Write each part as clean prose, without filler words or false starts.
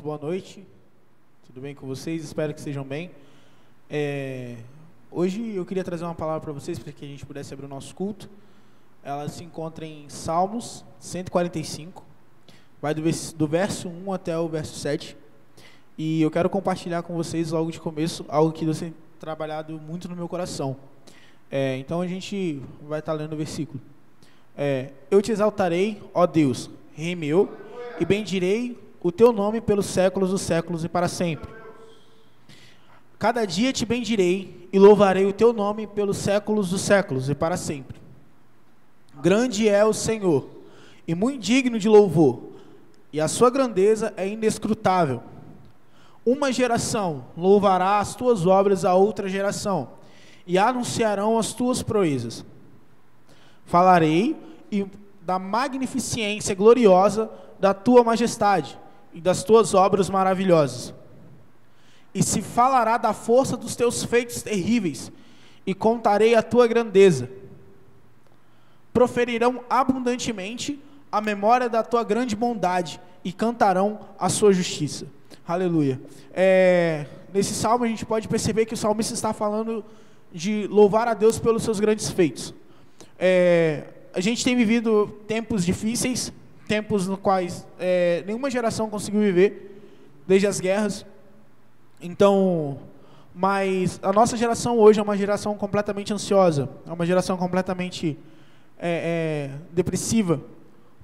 boa noite. Tudo bem com vocês? Espero que estejam bem. Hoje eu queria trazer uma palavra para vocês, para que a gente pudesse abrir o nosso culto. Ela se encontra em Salmos 145, vai do verso 1 até o verso 7. E eu quero compartilhar com vocês logo de começo algo que Deus tem trabalhado muito no meu coração. Então a gente vai estar lendo o versículo. Eu te exaltarei, ó Deus, Rei meu, e bendirei o teu nome pelos séculos dos séculos e para sempre. Cada dia te bendirei e louvarei o teu nome pelos séculos dos séculos e para sempre. Grande é o Senhor e muito digno de louvor, e a sua grandeza é inescrutável. Uma geração louvará as tuas obras a outra geração, e anunciarão as tuas proezas. Falarei da magnificência gloriosa da tua majestade e das tuas obras maravilhosas. E se falará da força dos teus feitos terríveis, e contarei a tua grandeza. Proferirão abundantemente a memória da tua grande bondade, e cantarão a sua justiça. Aleluia. Nesse salmo a gente pode perceber que o salmista está falando de louvar a Deus pelos seus grandes feitos. A gente tem vivido tempos difíceis, tempos no quais nenhuma geração conseguiu viver, desde as guerras. Então, mas a nossa geração hoje é uma geração completamente ansiosa, é uma geração completamente depressiva,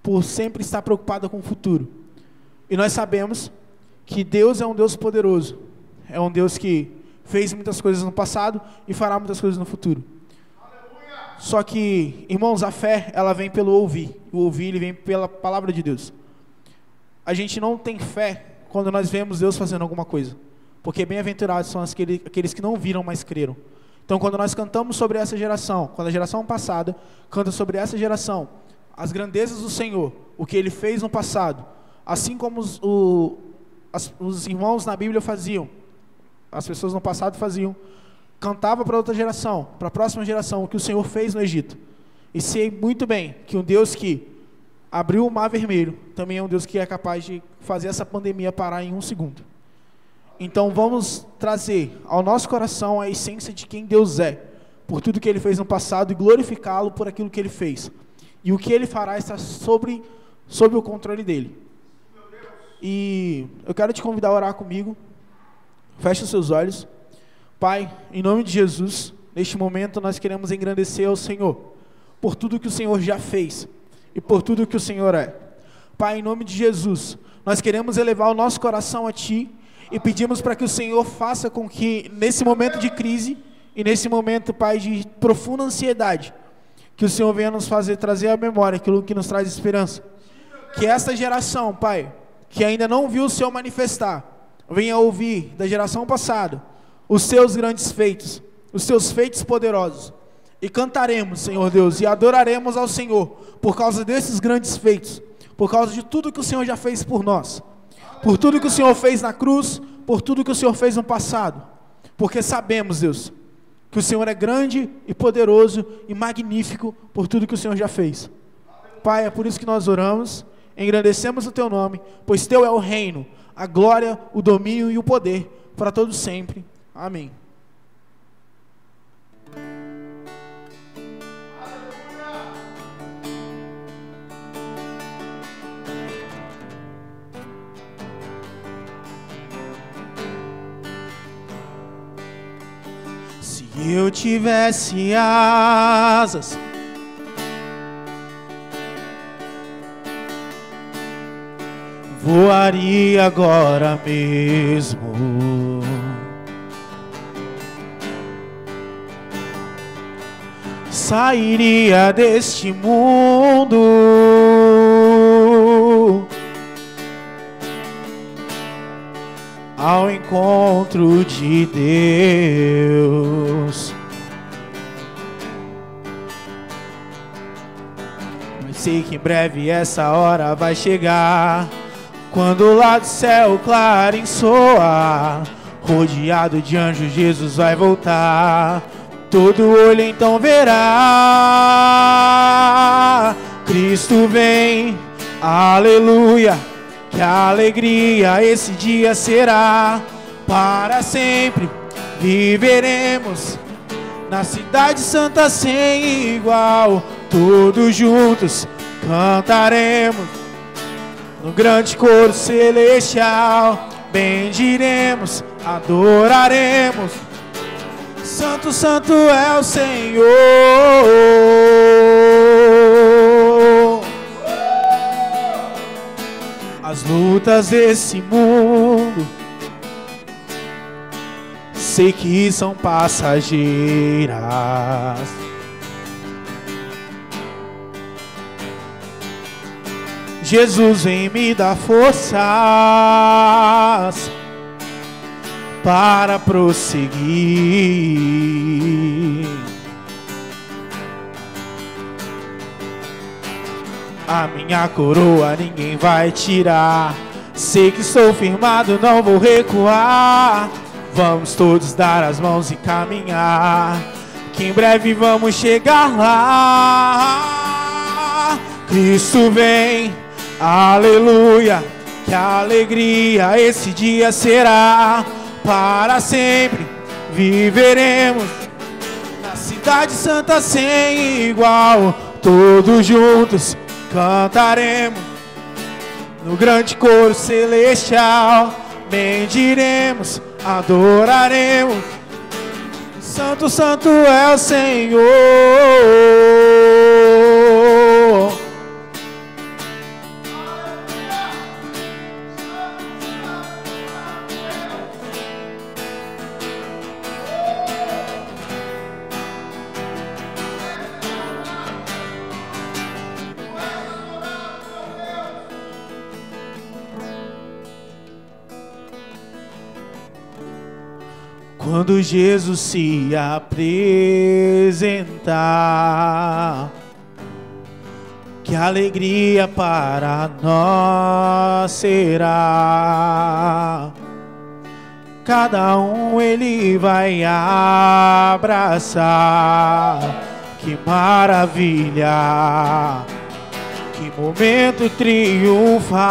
por sempre estar preocupada com o futuro. E nós sabemos que Deus é um Deus poderoso, é um Deus que fez muitas coisas no passado e fará muitas coisas no futuro. Só que, irmãos, a fé, ela vem pelo ouvir. O ouvir, ele vem pela palavra de Deus. A gente não tem fé quando nós vemos Deus fazendo alguma coisa, porque bem-aventurados são aqueles que não viram, mas creram. Então, quando nós cantamos sobre essa geração, quando a geração passada canta sobre essa geração, as grandezas do Senhor, o que Ele fez no passado, assim como os irmãos na Bíblia faziam, as pessoas no passado faziam, cantava para outra geração, para a próxima geração, o que o Senhor fez no Egito. E sei muito bem que um Deus que abriu o mar vermelho, também é um Deus que é capaz de fazer essa pandemia parar em 1 segundo. Então vamos trazer ao nosso coração a essência de quem Deus é, por tudo que Ele fez no passado, e glorificá-lo por aquilo que Ele fez. E o que Ele fará está sobre o controle dEle. E eu quero te convidar a orar comigo. Feche os seus olhos. Pai, em nome de Jesus, neste momento nós queremos engrandecer ao Senhor, por tudo que o Senhor já fez, e por tudo que o Senhor é. Pai, em nome de Jesus, nós queremos elevar o nosso coração a Ti, e pedimos para que o Senhor faça com que, nesse momento de crise, e nesse momento, Pai, de profunda ansiedade, que o Senhor venha nos trazer à memória aquilo que nos traz esperança. Que esta geração, Pai, que ainda não viu o Senhor manifestar, venha ouvir da geração passada os seus grandes feitos, os seus feitos poderosos, e cantaremos, Senhor Deus, e adoraremos ao Senhor, por causa desses grandes feitos, por causa de tudo que o Senhor já fez por nós, por tudo que o Senhor fez na cruz, por tudo que o Senhor fez no passado, porque sabemos, Deus, que o Senhor é grande e poderoso e magnífico por tudo que o Senhor já fez. Pai, é por isso que nós oramos, engrandecemos o Teu nome, pois Teu é o reino, a glória, o domínio e o poder, para todos sempre. Amém. Se eu tivesse asas, voaria agora mesmo. Sairia deste mundo ao encontro de Deus. Mas sei que em breve essa hora vai chegar, quando lá do céu claro soar, rodeado de anjos Jesus vai voltar. Todo olho então verá, Cristo vem, aleluia, que alegria esse dia será. Para sempre viveremos na cidade santa sem igual. Todos juntos cantaremos no grande coro celestial. Bendiremos, adoraremos. Santo, santo é o Senhor. As lutas desse mundo sei que são passageiras. Jesus vem me dar forças para prosseguir. A minha coroa ninguém vai tirar. Sei que sou firmado, não vou recuar. Vamos todos dar as mãos e caminhar, que em breve vamos chegar lá. Cristo vem, aleluia, que alegria esse dia será. Para sempre viveremos na cidade santa sem igual. Todos juntos cantaremos no grande coro celestial. Bendiremos, adoraremos. Santo, santo é o Senhor. Quando Jesus se apresentar, que alegria para nós será. Cada um ele vai abraçar. Que maravilha, que momento triunfal.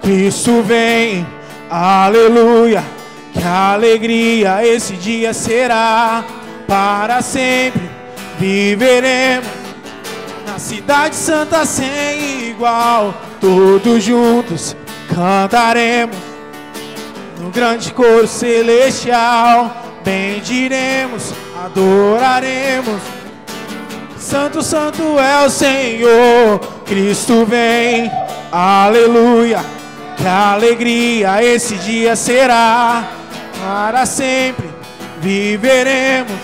Cristo vem, aleluia, que alegria esse dia será. Para sempre viveremos na cidade santa sem igual. Todos juntos cantaremos no grande coro celestial. Bendiremos, adoraremos. Santo, santo é o Senhor. Cristo vem, aleluia, que alegria esse dia será. Para sempre viveremos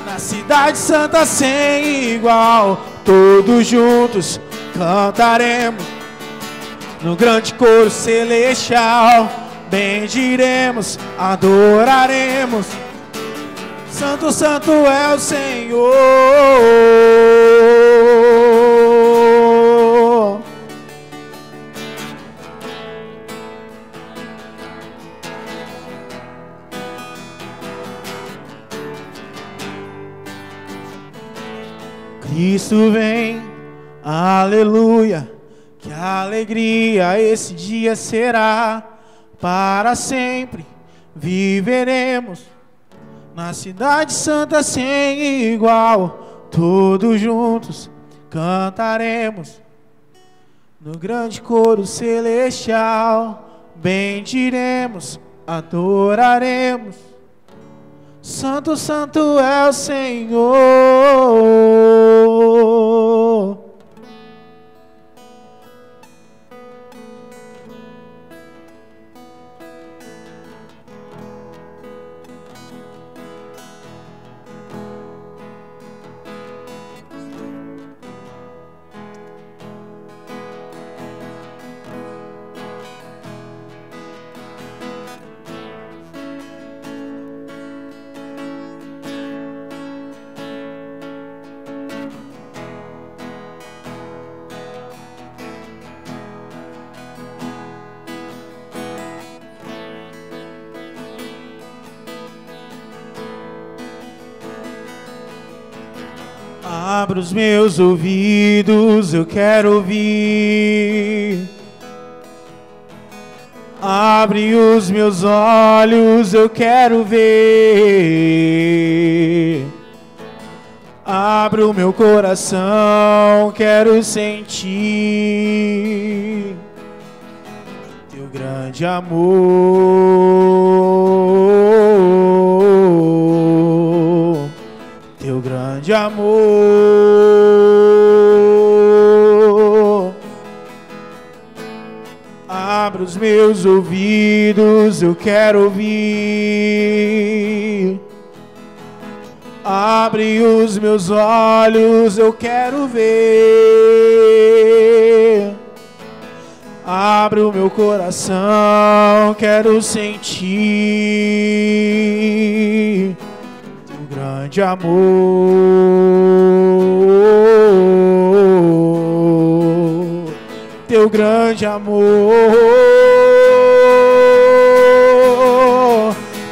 na cidade santa sem igual. Todos juntos cantaremos no grande coro celestial. Bendiremos, adoraremos. Santo, santo é o Senhor. Cristo vem, aleluia, que alegria esse dia será. Para sempre viveremos na cidade santa sem igual. Todos juntos cantaremos no grande coro celestial. Bendiremos, adoraremos. Santo, santo é o Senhor. Abra os meus ouvidos, eu quero ouvir. Abre os meus olhos, eu quero ver. Abre o meu coração, quero sentir teu grande amor, teu grande amor. Abra os meus ouvidos, eu quero ouvir. Abre os meus olhos, eu quero ver. Abre o meu coração, quero sentir teu grande amor, teu grande amor.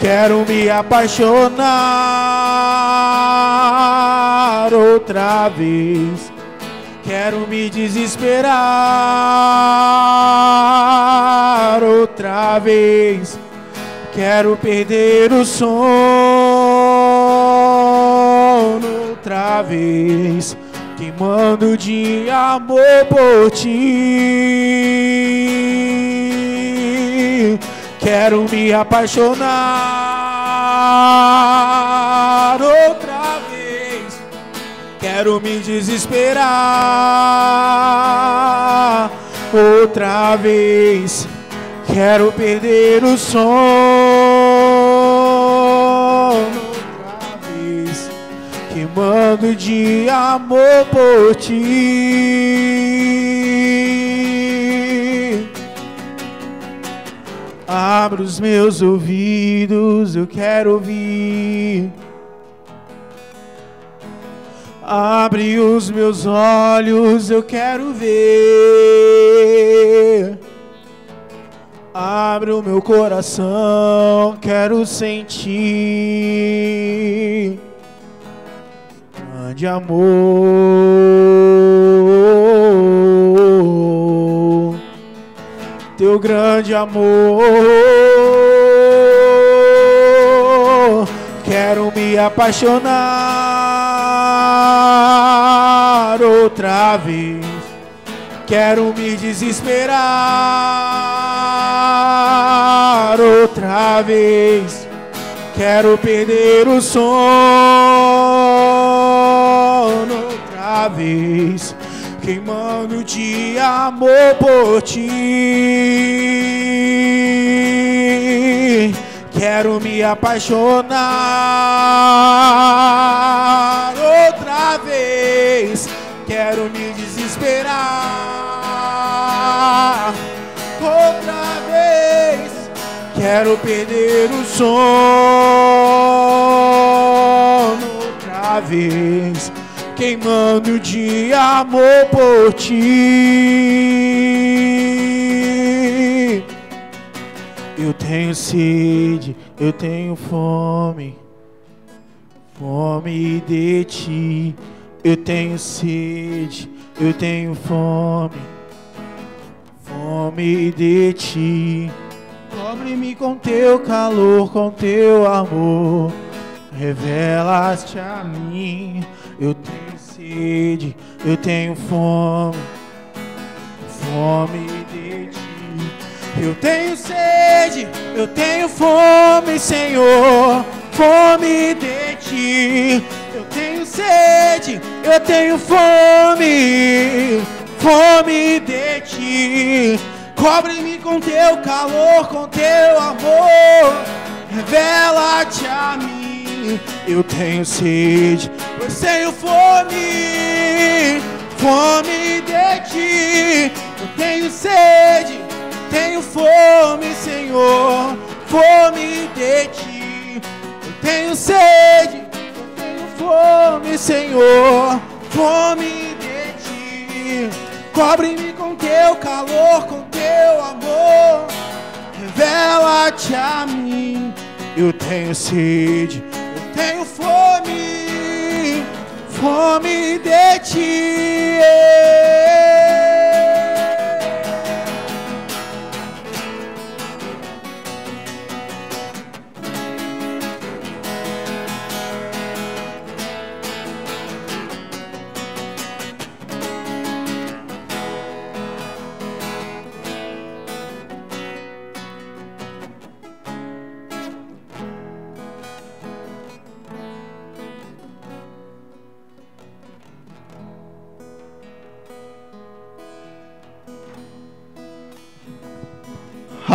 Quero me apaixonar outra vez. Quero me desesperar outra vez. Quero perder o sono outra vez. Queimando de amor por ti. Quero me apaixonar outra vez. Quero me desesperar outra vez. Quero perder o sono outra vez. Queimando de amor por ti. Abra os meus ouvidos, eu quero ouvir. Abre os meus olhos, eu quero ver. Abre o meu coração, quero sentir grande amor, teu grande amor. Quero me apaixonar outra vez. Quero me desesperar outra vez. Quero perder o sono outra vez. Queimando de amor por ti. Quero me apaixonar outra vez. Quero me desesperar outra vez. Quero perder o sono outra vez. Queimando de amor por ti. Eu tenho sede, eu tenho fome, fome de ti. Eu tenho sede, eu tenho fome, fome de ti. Cobre-me com teu calor, com teu amor. Revela-te a mim. Eu tenho sede, eu tenho fome, fome de ti. Eu tenho sede, eu tenho fome, Senhor, fome de ti. Eu tenho sede, eu tenho fome, fome de ti. Cobre-me com teu calor, com teu amor. Revela-te a mim. Eu tenho sede, eu tenho fome, fome de ti. Eu tenho sede, tenho fome, Senhor, fome de ti. Eu tenho sede, eu tenho fome, Senhor, fome de ti. Cobre-me com teu calor, com teu amor. Revela-te a mim. Eu tenho sede, eu tenho fome, fome de ti.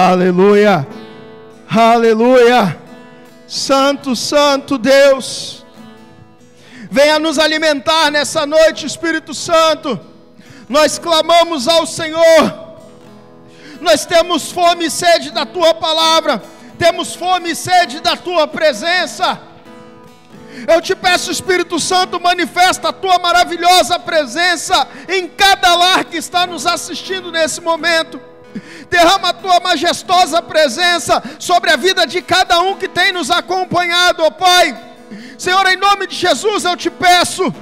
Aleluia, aleluia. Santo, santo Deus, venha nos alimentar nessa noite, Espírito Santo. Nós clamamos ao Senhor, nós temos fome e sede da Tua palavra, temos fome e sede da Tua presença. Eu te peço, Espírito Santo, manifesta a Tua maravilhosa presença em cada lar que está nos assistindo nesse momento. Derrama a Tua majestosa presença sobre a vida de cada um que tem nos acompanhado, ó Pai. Senhor, em nome de Jesus eu te peço,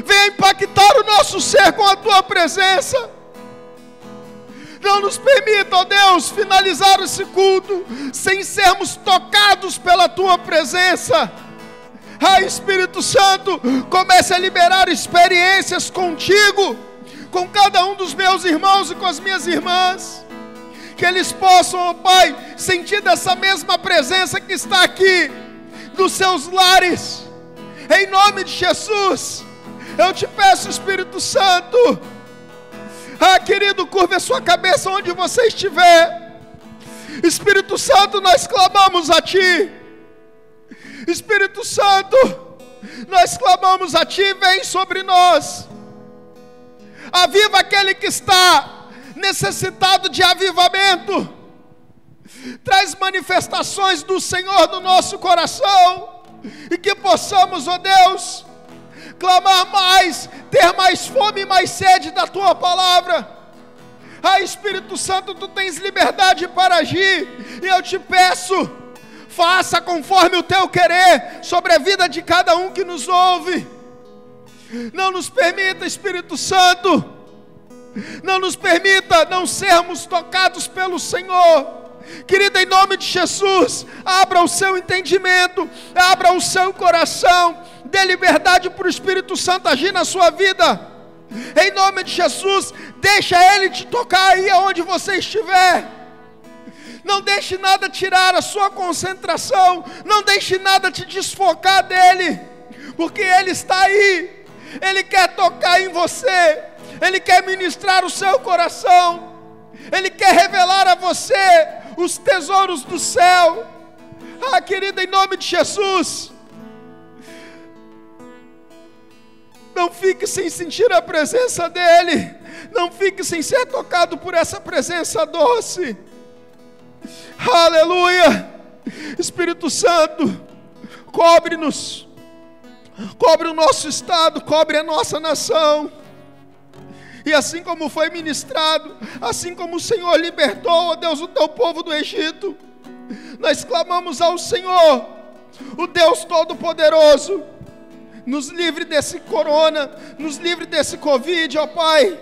venha impactar o nosso ser com a Tua presença. Não nos permita, ó Deus, finalizar esse culto sem sermos tocados pela Tua presença. Espírito Santo, comece a liberar experiências contigo, com cada um dos meus irmãos e com as minhas irmãs, que eles possam, ó Pai, sentir dessa mesma presença que está aqui, nos seus lares, em nome de Jesus. Eu te peço, Espírito Santo, querido, curva a sua cabeça onde você estiver. Espírito Santo, nós clamamos a Ti. Espírito Santo, nós clamamos a Ti, vem sobre nós. Aviva aquele que está necessitado de avivamento. Traz manifestações do Senhor no nosso coração, e que possamos, ó Deus, clamar mais, ter mais fome e mais sede da Tua palavra. Espírito Santo, Tu tens liberdade para agir, e eu te peço, faça conforme o Teu querer sobre a vida de cada um que nos ouve. Não nos permita, Espírito Santo, não nos permita não sermos tocados pelo Senhor. Querido, em nome de Jesus, abra o seu entendimento, abra o seu coração, dê liberdade para o Espírito Santo agir na sua vida. Em nome de Jesus, deixa Ele te tocar aí aonde você estiver. Não deixe nada tirar a sua concentração, não deixe nada te desfocar dEle, porque Ele está aí. Ele quer tocar em você, Ele quer ministrar o seu coração, Ele quer revelar a você os tesouros do céu. Querida, em nome de Jesus, não fique sem sentir a presença dEle, não fique sem ser tocado por essa presença doce. Aleluia. Espírito Santo, cobre-nos, cobre o nosso estado, cobre a nossa nação. E assim como foi ministrado, assim como o Senhor libertou, ó Deus, o Teu povo do Egito, nós clamamos ao Senhor, o Deus Todo-Poderoso, nos livre desse corona, nos livre desse Covid, ó Pai.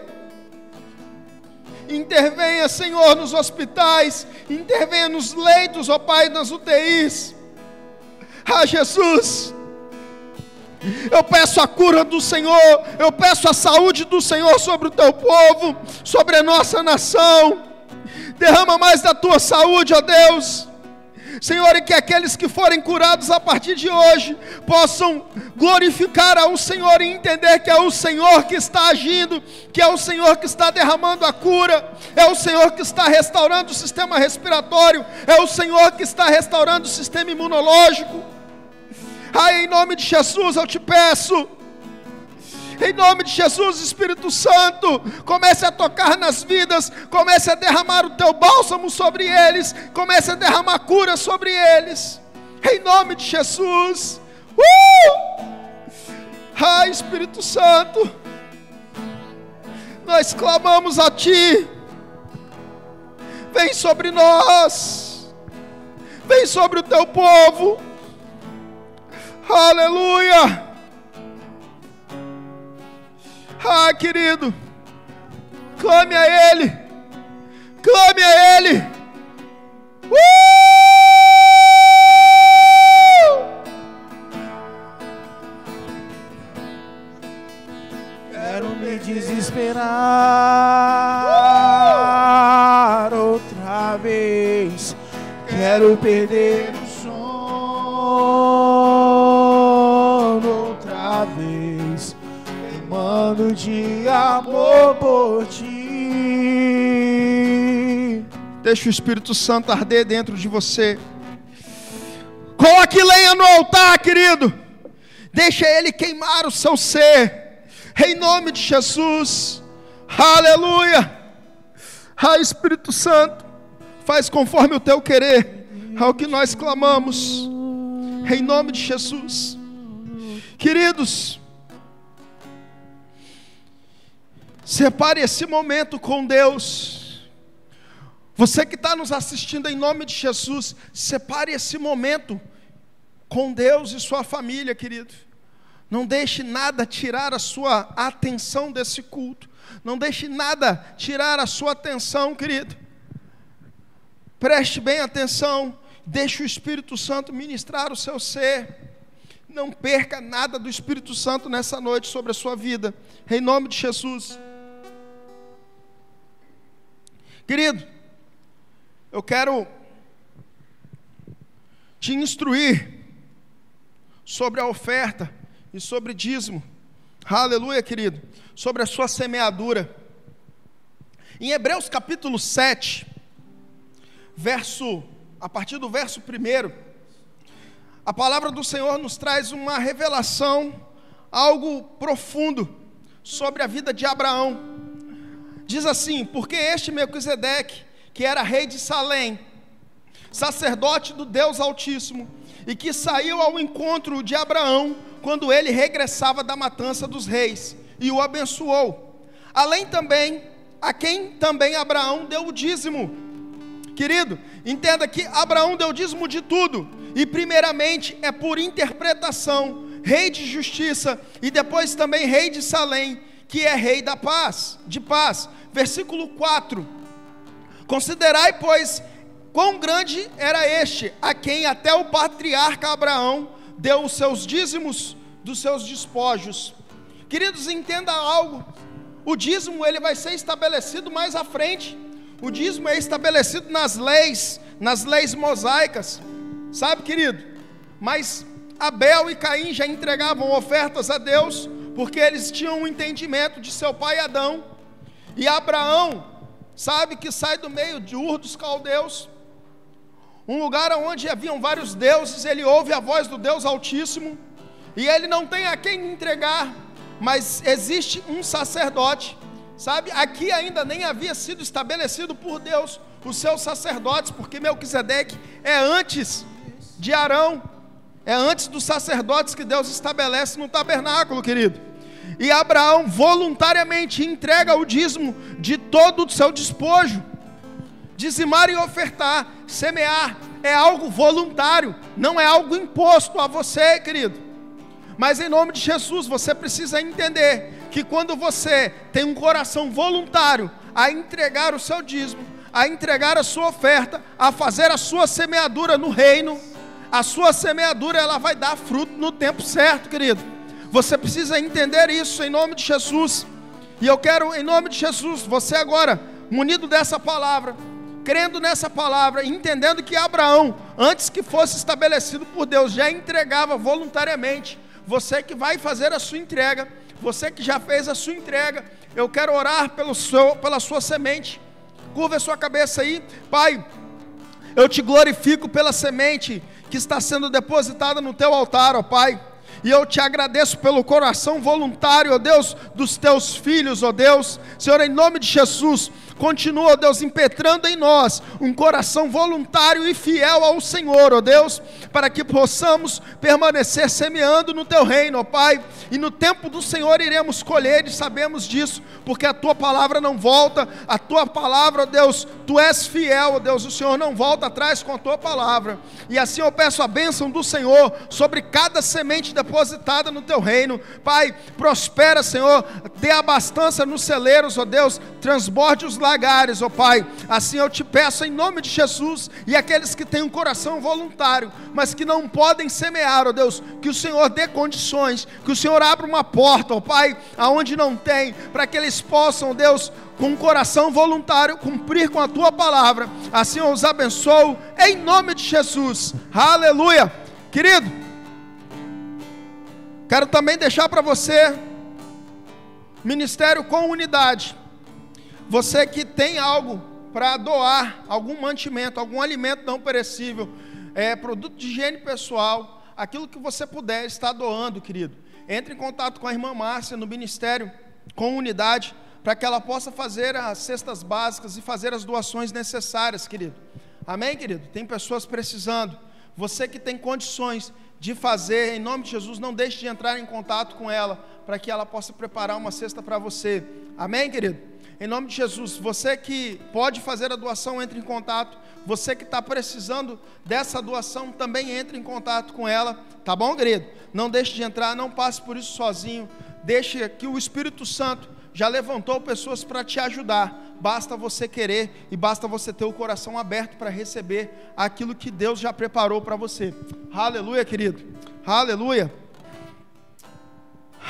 Intervenha, Senhor, nos hospitais, intervenha nos leitos, ó Pai, nas UTIs. Jesus, eu peço a cura do Senhor, eu peço a saúde do Senhor sobre o Teu povo, sobre a nossa nação. Derrama mais da Tua saúde, ó Deus. Senhor, e que aqueles que forem curados a partir de hoje possam glorificar ao Senhor e entender que é o Senhor que está agindo, que é o Senhor que está derramando a cura, é o Senhor que está restaurando o sistema respiratório, é o Senhor que está restaurando o sistema imunológico. Em nome de Jesus eu te peço, em nome de Jesus, Espírito Santo, comece a tocar nas vidas, comece a derramar o Teu bálsamo sobre eles, comece a derramar cura sobre eles, em nome de Jesus. Espírito Santo, nós clamamos a Ti, vem sobre nós, vem sobre o Teu povo. Aleluia. Ah, querido, clame a Ele, clame a Ele. Quero me desesperar outra vez, quero perder o sono outra vez, clamando de amor por ti. Deixa o Espírito Santo arder dentro de você. Coloque lenha no altar, querido. Deixa Ele queimar o seu ser. Em nome de Jesus. Aleluia. Ah, Espírito Santo, faz conforme o teu querer, ao que nós clamamos. Em nome de Jesus. Queridos, separe esse momento com Deus. Você que está nos assistindo, em nome de Jesus, separe esse momento com Deus e sua família, querido. Não deixe nada tirar a sua atenção desse culto. Não deixe nada tirar a sua atenção, querido. Preste bem atenção. Deixe o Espírito Santo ministrar o seu ser. Não perca nada do Espírito Santo nessa noite sobre a sua vida. Em nome de Jesus. Querido, eu quero te instruir sobre a oferta e sobre dízimo. Aleluia, querido. Sobre a sua semeadura. Em Hebreus capítulo 7, a partir do verso 1, a palavra do Senhor nos traz uma revelação, algo profundo, sobre a vida de Abraão. Diz assim: porque este Melquisedeque, que era rei de Salém, sacerdote do Deus Altíssimo, e que saiu ao encontro de Abraão, quando ele regressava da matança dos reis, e o abençoou. Além também, a quem também Abraão deu o dízimo. Querido, entenda que Abraão deu o dízimo de tudo, e primeiramente é por interpretação, rei de justiça, e depois também rei de Salém, que é rei da paz, de paz. Versículo 4: considerai, pois, quão grande era este, a quem até o patriarca Abraão deu os seus dízimos dos seus despojos. Queridos, entenda algo. O dízimo ele vai ser estabelecido mais à frente. O dízimo é estabelecido nas leis mosaicas. Sabe, querido? Mas Abel e Caim já entregavam ofertas a Deus, porque eles tinham um entendimento de seu pai Adão. E Abraão, sabe, que sai do meio de Ur dos Caldeus, um lugar onde haviam vários deuses. Ele ouve a voz do Deus Altíssimo, e ele não tem a quem entregar, mas existe um sacerdote, sabe, aqui ainda nem havia sido estabelecido por Deus os seus sacerdotes, porque Melquisedeque é antes de Arão, é antes dos sacerdotes que Deus estabelece no tabernáculo, querido. E Abraão voluntariamente entrega o dízimo de todo o seu despojo. Dizimar e ofertar, semear, é algo voluntário, não é algo imposto a você, querido. Mas em nome de Jesus, você precisa entender que quando você tem um coração voluntário a entregar o seu dízimo, a entregar a sua oferta, a fazer a sua semeadura no reino, a sua semeadura ela vai dar fruto no tempo certo, querido. Você precisa entender isso em nome de Jesus. E eu quero, em nome de Jesus, você agora, munido dessa palavra, crendo nessa palavra, entendendo que Abraão, antes que fosse estabelecido por Deus, já entregava voluntariamente. Você que vai fazer a sua entrega, você que já fez a sua entrega, eu quero orar pela sua semente. Curva a sua cabeça aí. Pai, eu te glorifico pela semente que está sendo depositada no teu altar, ó Pai. E eu te agradeço pelo coração voluntário, ó Deus, dos teus filhos, ó Deus. Senhor, em nome de Jesus, continua, ó Deus, impetrando em nós um coração voluntário e fiel ao Senhor, ó Deus, para que possamos permanecer semeando no Teu reino, ó Pai, e no tempo do Senhor iremos colher, e sabemos disso, porque a Tua palavra não volta, a Tua palavra, ó Deus, Tu és fiel, ó Deus, o Senhor não volta atrás com a Tua palavra, e assim eu peço a bênção do Senhor sobre cada semente depositada no Teu reino. Pai, prospera, Senhor, dê abastança nos celeiros, ó Deus, transborde os lagares, ó Pai, assim eu te peço em nome de Jesus, e aqueles que têm um coração voluntário, mas que não podem semear, ó Deus, que o Senhor dê condições, que o Senhor abra uma porta, ó Pai, aonde não tem, para que eles possam, ó Deus, com um coração voluntário, cumprir com a Tua palavra. Assim eu os abençoo, em nome de Jesus, aleluia. Querido, quero também deixar para você, Ministério com Unidade, você que tem algo para doar, algum mantimento, algum alimento não perecível, produto de higiene pessoal, aquilo que você puder estar doando, querido, entre em contato com a irmã Márcia no Ministério com Unidade, para que ela possa fazer as cestas básicas e fazer as doações necessárias, querido. Amém, querido? Tem pessoas precisando. Você que tem condições de fazer, em nome de Jesus, não deixe de entrar em contato com ela, para que ela possa preparar uma cesta para você. Amém, querido? Em nome de Jesus, você que pode fazer a doação, entre em contato. Você que está precisando dessa doação, também entre em contato com ela. Tá bom, querido? Não deixe de entrar, não passe por isso sozinho. Deixe que o Espírito Santo já levantou pessoas para te ajudar. Basta você querer e basta você ter o coração aberto para receber aquilo que Deus já preparou para você. Aleluia, querido. Aleluia.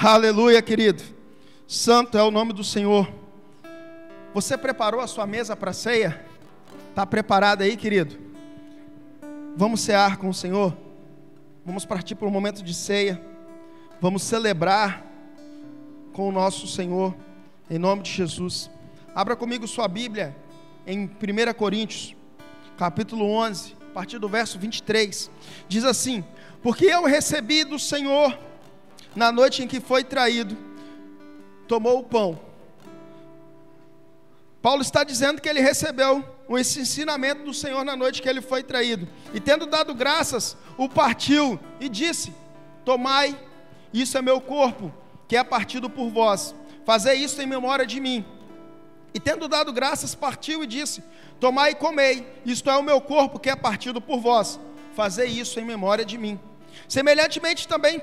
Aleluia, querido. Santo é o nome do Senhor. Você preparou a sua mesa para a ceia? Está preparado aí, querido? Vamos cear com o Senhor? Vamos partir para um momento de ceia. Vamos celebrar com o nosso Senhor, em nome de Jesus. Abra comigo sua Bíblia em 1 Coríntios, capítulo 11, a partir do verso 23. Diz assim: porque eu recebi do Senhor, na noite em que foi traído, tomou o pão. Paulo está dizendo que ele recebeu esse ensinamento do Senhor na noite que ele foi traído. E tendo dado graças, o partiu e disse: tomai, isso é meu corpo, que é partido por vós. Fazei isso em memória de mim. E tendo dado graças, partiu e disse: tomai e comei, isto é o meu corpo, que é partido por vós. Fazei isso em memória de mim. Semelhantemente também,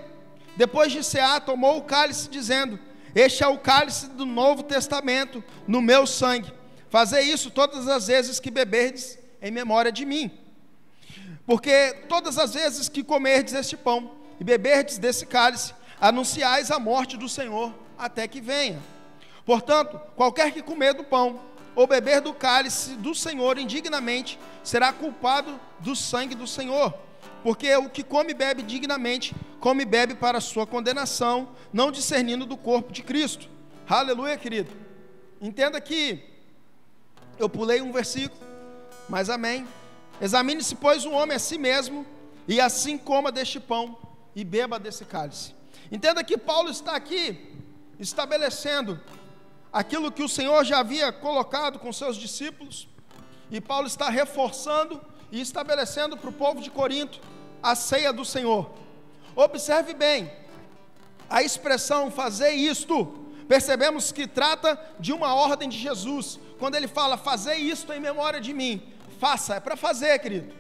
depois de cear, tomou o cálice, dizendo: este é o cálice do Novo Testamento, no meu sangue. Fazei isso todas as vezes que beberdes, em memória de mim. Porque todas as vezes que comerdes este pão e beberdes desse cálice, anunciais a morte do Senhor até que venha. Portanto, qualquer que comer do pão ou beber do cálice do Senhor indignamente, será culpado do sangue do Senhor. Porque o que come e bebe dignamente, come e bebe para a sua condenação, não discernindo do corpo de Cristo. Aleluia, querido. Entenda que eu pulei um versículo, mas amém. Examine-se, pois, o homem a si mesmo, e assim coma deste pão e beba desse cálice. Entenda que Paulo está aqui estabelecendo aquilo que o Senhor já havia colocado com seus discípulos, e Paulo está reforçando e estabelecendo para o povo de Corinto a ceia do Senhor. Observe bem, a expressão fazer isto, percebemos que trata de uma ordem de Jesus. Quando ele fala fazer isto em memória de mim, faça, é para fazer, querido.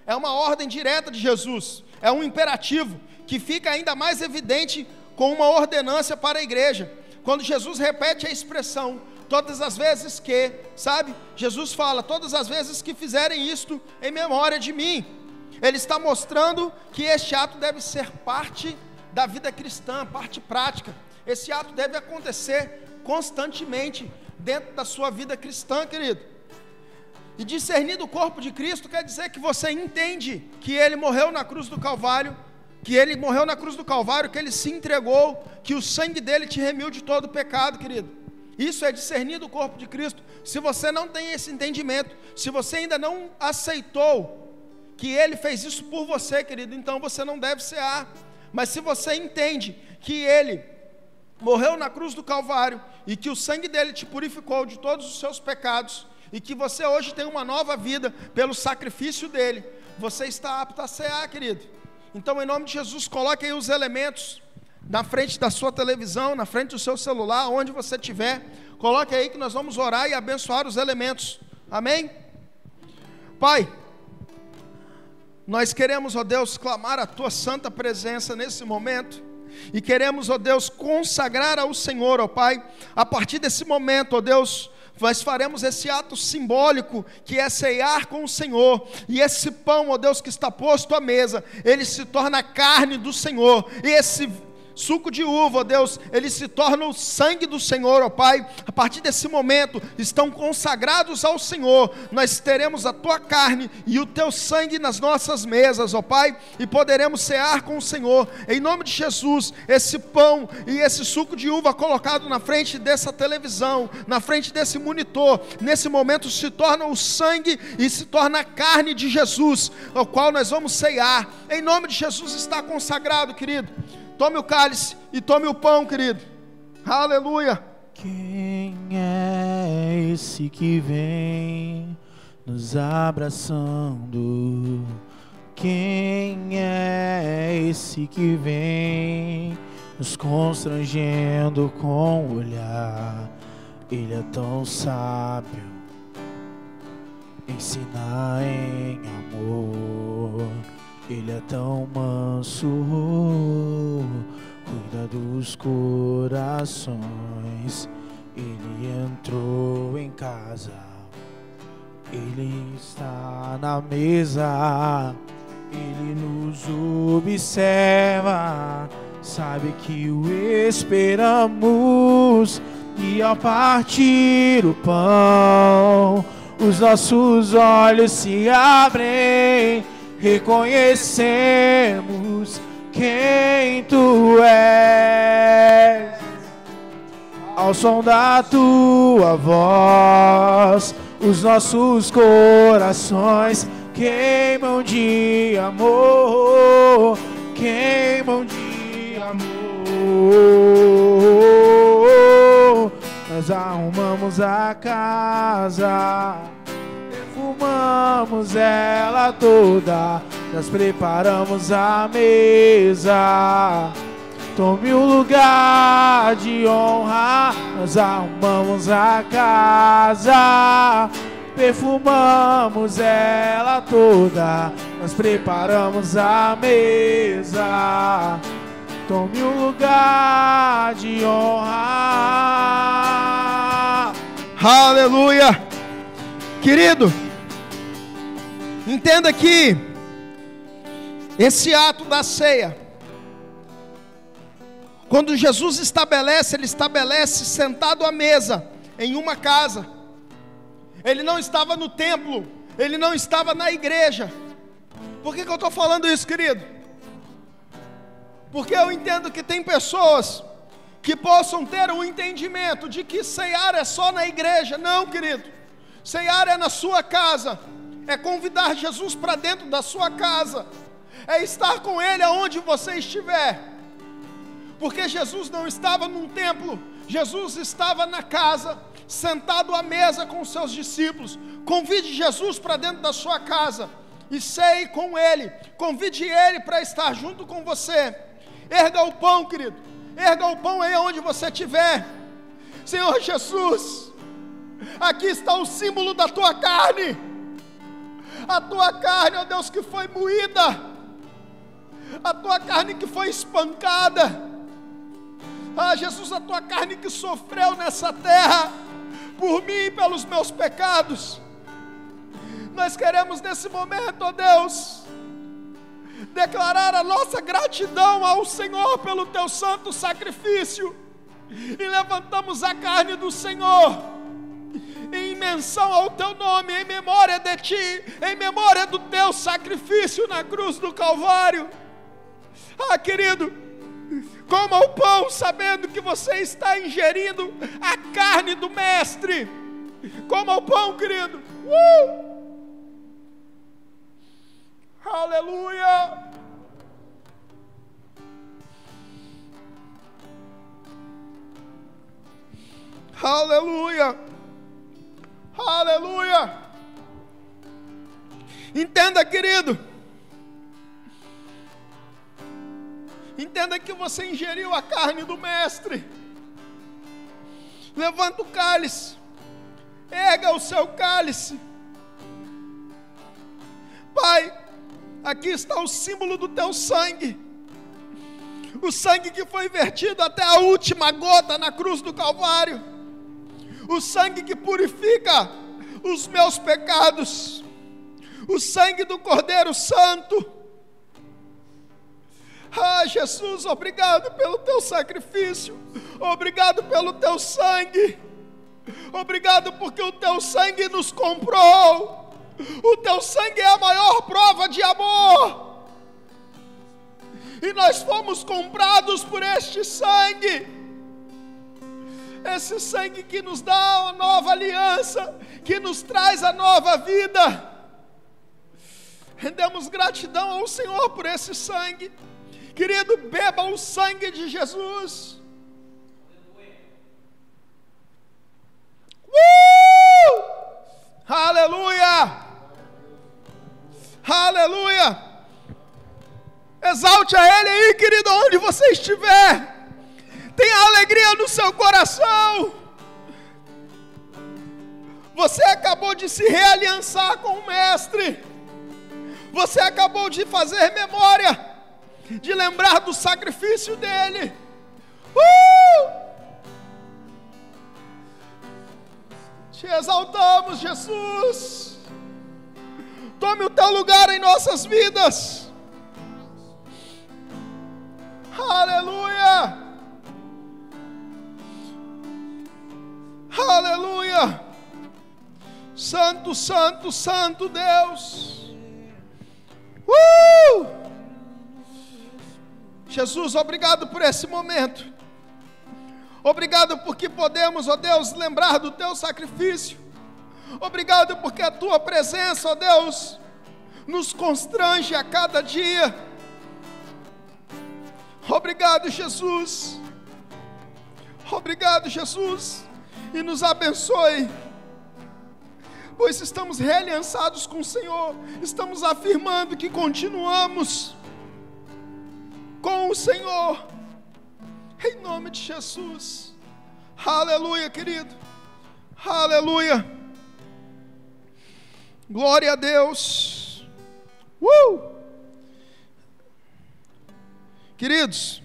É uma ordem direta de Jesus, é um imperativo que fica ainda mais evidente com uma ordenança para a igreja. Quando Jesus repete a expressão, todas as vezes que, sabe, Jesus fala, todas as vezes que fizerem isto em memória de mim. Ele está mostrando que este ato deve ser parte da vida cristã, parte prática. Esse ato deve acontecer constantemente dentro da sua vida cristã, querido. E discernir do corpo de Cristo quer dizer que você entende que Ele morreu na cruz do Calvário, que Ele morreu na cruz do Calvário, que Ele se entregou, que o sangue dEle te remiu de todo pecado, querido. Isso é discernir do corpo de Cristo. Se você não tem esse entendimento, se você ainda não aceitou que Ele fez isso por você, querido, então você não deve cear. Mas se você entende que Ele morreu na cruz do Calvário, e que o sangue dele te purificou de todos os seus pecados, e que você hoje tem uma nova vida pelo sacrifício dele, você está apto a cear, querido. Então, em nome de Jesus, coloque aí os elementos na frente da sua televisão, na frente do seu celular, onde você estiver. Coloque aí que nós vamos orar e abençoar os elementos. Amém? Pai, nós queremos, ó Deus, clamar a tua santa presença nesse momento, e queremos, ó Deus, consagrar ao Senhor, ó Pai, a partir desse momento, ó Deus, nós faremos esse ato simbólico, que é ceiar com o Senhor, e esse pão, ó Deus, que está posto à mesa, ele se torna a carne do Senhor, e esse suco de uva, ó Deus, ele se torna o sangue do Senhor, ó Pai. A partir desse momento, estão consagrados ao Senhor, nós teremos a tua carne e o teu sangue nas nossas mesas, ó Pai, e poderemos cear com o Senhor, em nome de Jesus. Esse pão e esse suco de uva colocado na frente dessa televisão, na frente desse monitor, nesse momento se torna o sangue e se torna a carne de Jesus, ao qual nós vamos ceiar, em nome de Jesus. Está consagrado, querido. Tome o cálice e tome o pão, querido. Aleluia. Quem é esse que vem nos abraçando? Quem é esse que vem nos constrangendo com o olhar? Ele é tão sábio, ensina em amor. Ele é tão manso, cuida dos corações. Ele entrou em casa, ele está na mesa, ele nos observa, sabe que o esperamos. E ao partir o pão, os nossos olhos se abrem, reconhecemos quem tu és. Ao som da tua voz, os nossos corações queimam de amor, queimam de amor. Nós arrumamos a casa, perfumamos ela toda, nós preparamos a mesa. Tome o lugar de honra, nós arrumamos a casa, perfumamos ela toda, nós preparamos a mesa. Tome o lugar de honra. Aleluia. Querido, entenda que esse ato da ceia, quando Jesus estabelece, ele estabelece sentado à mesa em uma casa. Ele não estava no templo, ele não estava na igreja. Por que eu estou falando isso, querido? Porque eu entendo que tem pessoas que possam ter um entendimento de que ceiar é só na igreja. Não, querido, ceiar é na sua casa, é convidar Jesus para dentro da sua casa, é estar com Ele aonde você estiver. Porque Jesus não estava num templo, Jesus estava na casa, sentado à mesa com os seus discípulos. Convide Jesus para dentro da sua casa e ceie com Ele, convide Ele para estar junto com você. Erga o pão, querido, erga o pão aí onde você estiver. Senhor Jesus, aqui está o símbolo da tua carne, a tua carne, ó Deus, que foi moída, a tua carne que foi espancada. Ah, Jesus, a tua carne que sofreu nessa terra, por mim e pelos meus pecados. Nós queremos nesse momento, ó Deus, declarar a nossa gratidão ao Senhor pelo teu santo sacrifício, e levantamos a carne do Senhor, em menção ao teu nome, em memória de ti, em memória do teu sacrifício na cruz do Calvário. Ah, querido, coma o pão sabendo que você está ingerindo a carne do Mestre. Coma o pão, querido. Aleluia. Aleluia. Aleluia. Entenda, querido. Entenda que você ingeriu a carne do Mestre. Levanta o cálice. Erga o seu cálice. Pai, aqui está o símbolo do teu sangue. O sangue que foi vertido até a última gota na cruz do Calvário. O sangue que purifica os meus pecados. O sangue do Cordeiro Santo. Ah, Jesus, obrigado pelo teu sacrifício. Obrigado pelo teu sangue. Obrigado porque o teu sangue nos comprou. O teu sangue é a maior prova de amor. E nós fomos comprados por este sangue. Esse sangue que nos dá a nova aliança, que nos traz a nova vida. Rendemos gratidão ao Senhor por esse sangue. Querido, beba o sangue de Jesus. Aleluia! Aleluia! Exalte a Ele aí, querido, onde você estiver. Tenha alegria no seu coração. Você acabou de se realiançar com o Mestre. Você acabou de fazer memória, de lembrar do sacrifício dele. Te exaltamos, Jesus. Tome o teu lugar em nossas vidas. Aleluia. Aleluia. Santo, santo, santo Deus. Jesus, obrigado por esse momento. Obrigado porque podemos, ó Deus, lembrar do teu sacrifício. Obrigado porque a tua presença, ó Deus, nos constrange a cada dia. Obrigado, Jesus. Obrigado, Jesus. E nos abençoe, pois estamos realiançados com o Senhor. Estamos afirmando que continuamos com o Senhor, em nome de Jesus. Aleluia, querido. Aleluia. Glória a Deus. Queridos,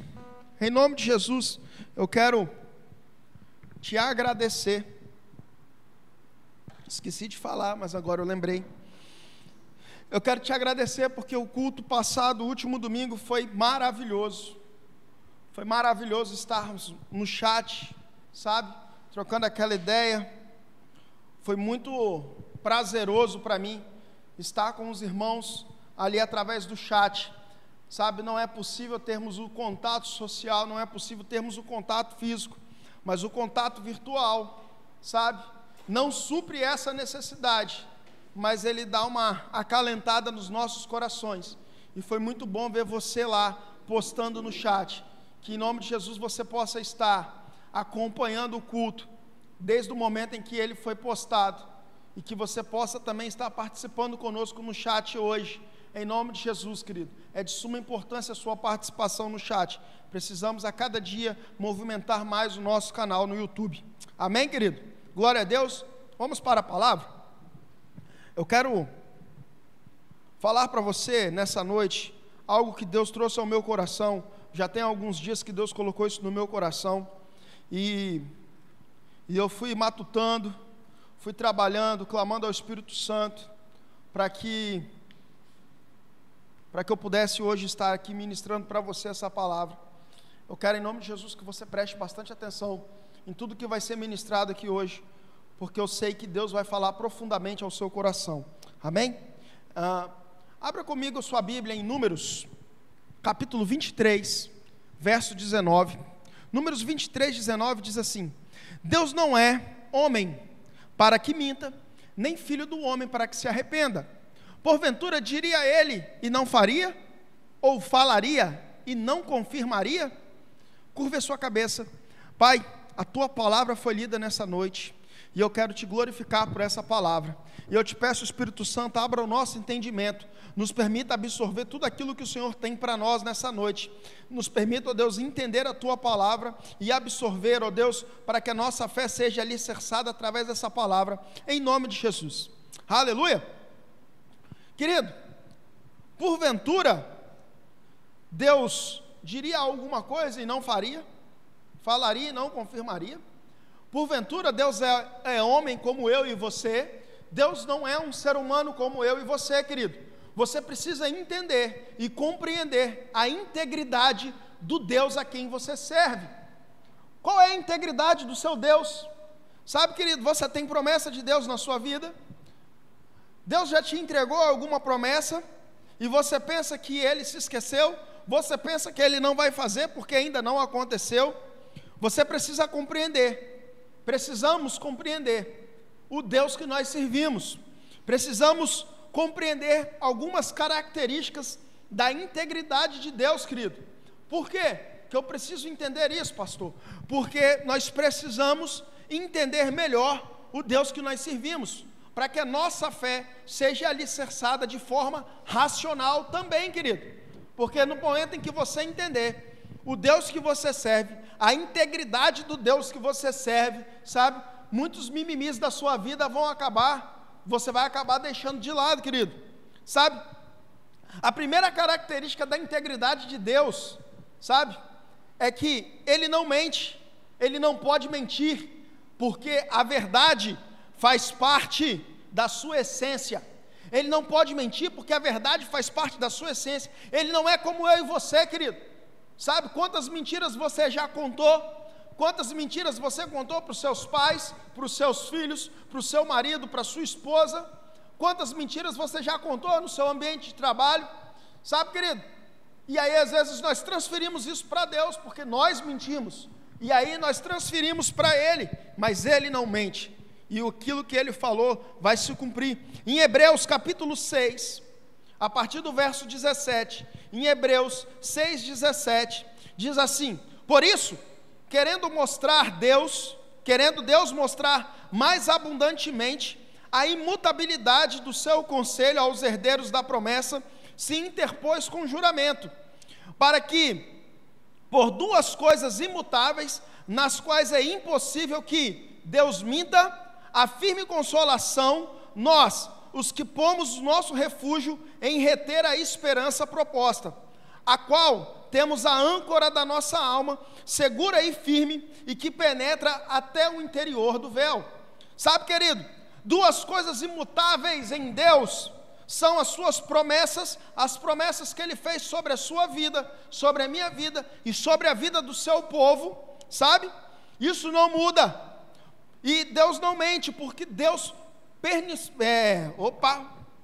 em nome de Jesus, eu quero te agradecer. Esqueci de falar, mas agora eu lembrei. Eu quero te agradecer porque o culto passado, o último domingo, foi maravilhoso. Foi maravilhoso estarmos no chat, sabe? Trocando aquela ideia. Foi muito prazeroso para mim estar com os irmãos ali através do chat. Sabe, não é possível termos o contato social, não é possível termos o contato físico, mas o contato virtual, sabe? Não supre essa necessidade, mas ele dá uma acalentada nos nossos corações. E foi muito bom ver você lá postando no chat. Que em nome de Jesus você possa estar acompanhando o culto desde o momento em que ele foi postado, e que você possa também estar participando conosco no chat hoje. Em nome de Jesus, querido, é de suma importância a sua participação no chat. Precisamos a cada dia movimentar mais o nosso canal no YouTube. Amém, querido? Glória a Deus. Vamos para a palavra? Eu quero falar para você nessa noite algo que Deus trouxe ao meu coração. Já tem alguns dias que Deus colocou isso no meu coração, e eu fui matutando, fui trabalhando, clamando ao Espírito Santo para que eu pudesse hoje estar aqui ministrando para você essa palavra. Eu quero, em nome de Jesus, que você preste bastante atenção em tudo que vai ser ministrado aqui hoje, porque eu sei que Deus vai falar profundamente ao seu coração. Amém? Abra comigo a sua Bíblia em Números, capítulo 23, verso 19. Números 23, 19 diz assim: Deus não é homem para que minta, nem filho do homem para que se arrependa. Porventura diria ele e não faria? Ou falaria e não confirmaria? Curve a sua cabeça. Pai, a tua palavra foi lida nessa noite, e eu quero te glorificar por essa palavra, e eu te peço, Espírito Santo, abra o nosso entendimento, nos permita absorver tudo aquilo que o Senhor tem para nós nessa noite, nos permita, ó Deus, entender a tua palavra, e absorver, ó Deus, para que a nossa fé seja alicerçada através dessa palavra, em nome de Jesus, aleluia. Querido, porventura, Deus diria alguma coisa e não faria? Falaria e não confirmaria? Porventura Deus é homem como eu e você? Deus não é um ser humano como eu e você, querido. Você precisa entender e compreender a integridade do Deus a quem você serve. Qual é a integridade do seu Deus? Sabe, querido, você tem promessa de Deus na sua vida? Deus já te entregou alguma promessa e você pensa que Ele se esqueceu? Você pensa que Ele não vai fazer porque ainda não aconteceu? Você precisa compreender, precisamos compreender o Deus que nós servimos, precisamos compreender algumas características da integridade de Deus, querido. Por quê que eu preciso entender isso, pastor? Porque nós precisamos entender melhor o Deus que nós servimos, para que a nossa fé seja alicerçada de forma racional também, querido, porque no momento em que você entender o Deus que você serve, a integridade do Deus que você serve, sabe, muitos mimimis da sua vida vão acabar, você vai acabar deixando de lado, querido, sabe, a primeira característica da integridade de Deus, sabe, é que Ele não mente, Ele não pode mentir, porque a verdade faz parte da sua essência. Ele não pode mentir porque a verdade faz parte da sua essência. Ele não é como eu e você, querido. Sabe quantas mentiras você já contou? Quantas mentiras você contou para os seus pais, para os seus filhos, para o seu marido, para a sua esposa? Quantas mentiras você já contou no seu ambiente de trabalho? Sabe, querido? E aí às vezes nós transferimos isso para Deus, porque nós mentimos. E aí nós transferimos para Ele, mas Ele não mente. E aquilo que Ele falou vai se cumprir. Em Hebreus capítulo 6, a partir do verso 17, em Hebreus 6,17, diz assim: por isso, querendo Deus mostrar mais abundantemente a imutabilidade do seu conselho aos herdeiros da promessa, se interpôs com juramento, para que, por duas coisas imutáveis, nas quais é impossível que Deus minta, a firme consolação, nós, os que pomos o nosso refúgio em reter a esperança proposta, a qual temos a âncora da nossa alma, segura e firme, e que penetra até o interior do véu. Sabe, querido, duas coisas imutáveis em Deus são as suas promessas, as promessas que Ele fez sobre a sua vida, sobre a minha vida e sobre a vida do seu povo, sabe? Isso não muda. E Deus não mente, porque Deus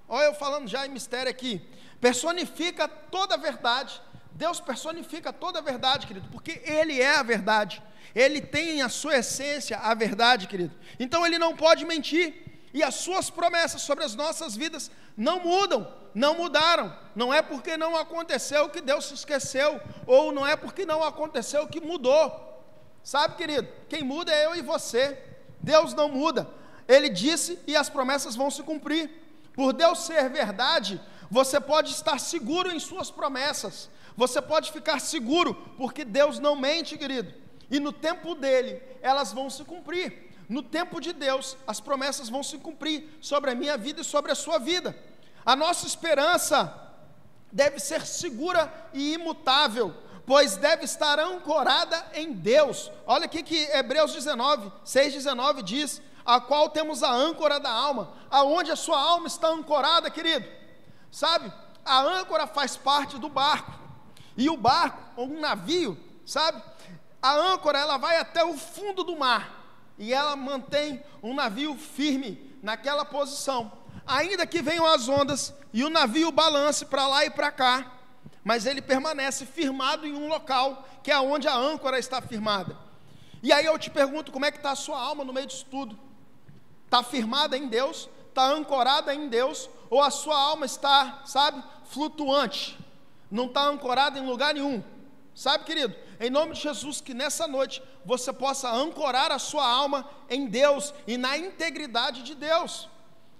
olha eu falando já em mistério aqui, personifica toda a verdade. Deus personifica toda a verdade, querido, porque Ele é a verdade, Ele tem a sua essência, a verdade, querido, então Ele não pode mentir, e as suas promessas sobre as nossas vidas não mudam, não mudaram. Não é porque não aconteceu que Deus se esqueceu, ou não é porque não aconteceu que mudou, sabe, querido, quem muda é eu e você. Deus não muda, Ele disse e as promessas vão se cumprir. Por Deus ser verdade, você pode estar seguro em suas promessas, você pode ficar seguro, porque Deus não mente, querido, e no tempo dEle, elas vão se cumprir. No tempo de Deus, as promessas vão se cumprir sobre a minha vida e sobre a sua vida. A nossa esperança deve ser segura e imutável, pois deve estar ancorada em Deus. Olha aqui que Hebreus 6,19 diz, a qual temos a âncora da alma. Aonde a sua alma está ancorada, querido? Sabe, a âncora faz parte do barco, e o barco, ou um navio, sabe, a âncora ela vai até o fundo do mar, e ela mantém um navio firme naquela posição, ainda que venham as ondas, e o navio balance para lá e para cá, mas ele permanece firmado em um local, que é onde a âncora está firmada. E aí eu te pergunto, como é que está a sua alma no meio disso tudo? Está firmada em Deus? Está ancorada em Deus? Ou a sua alma está, sabe, flutuante? Não está ancorada em lugar nenhum, Sabe, querido, em nome de Jesus, que nessa noite você possa ancorar a sua alma em Deus e na integridade de Deus,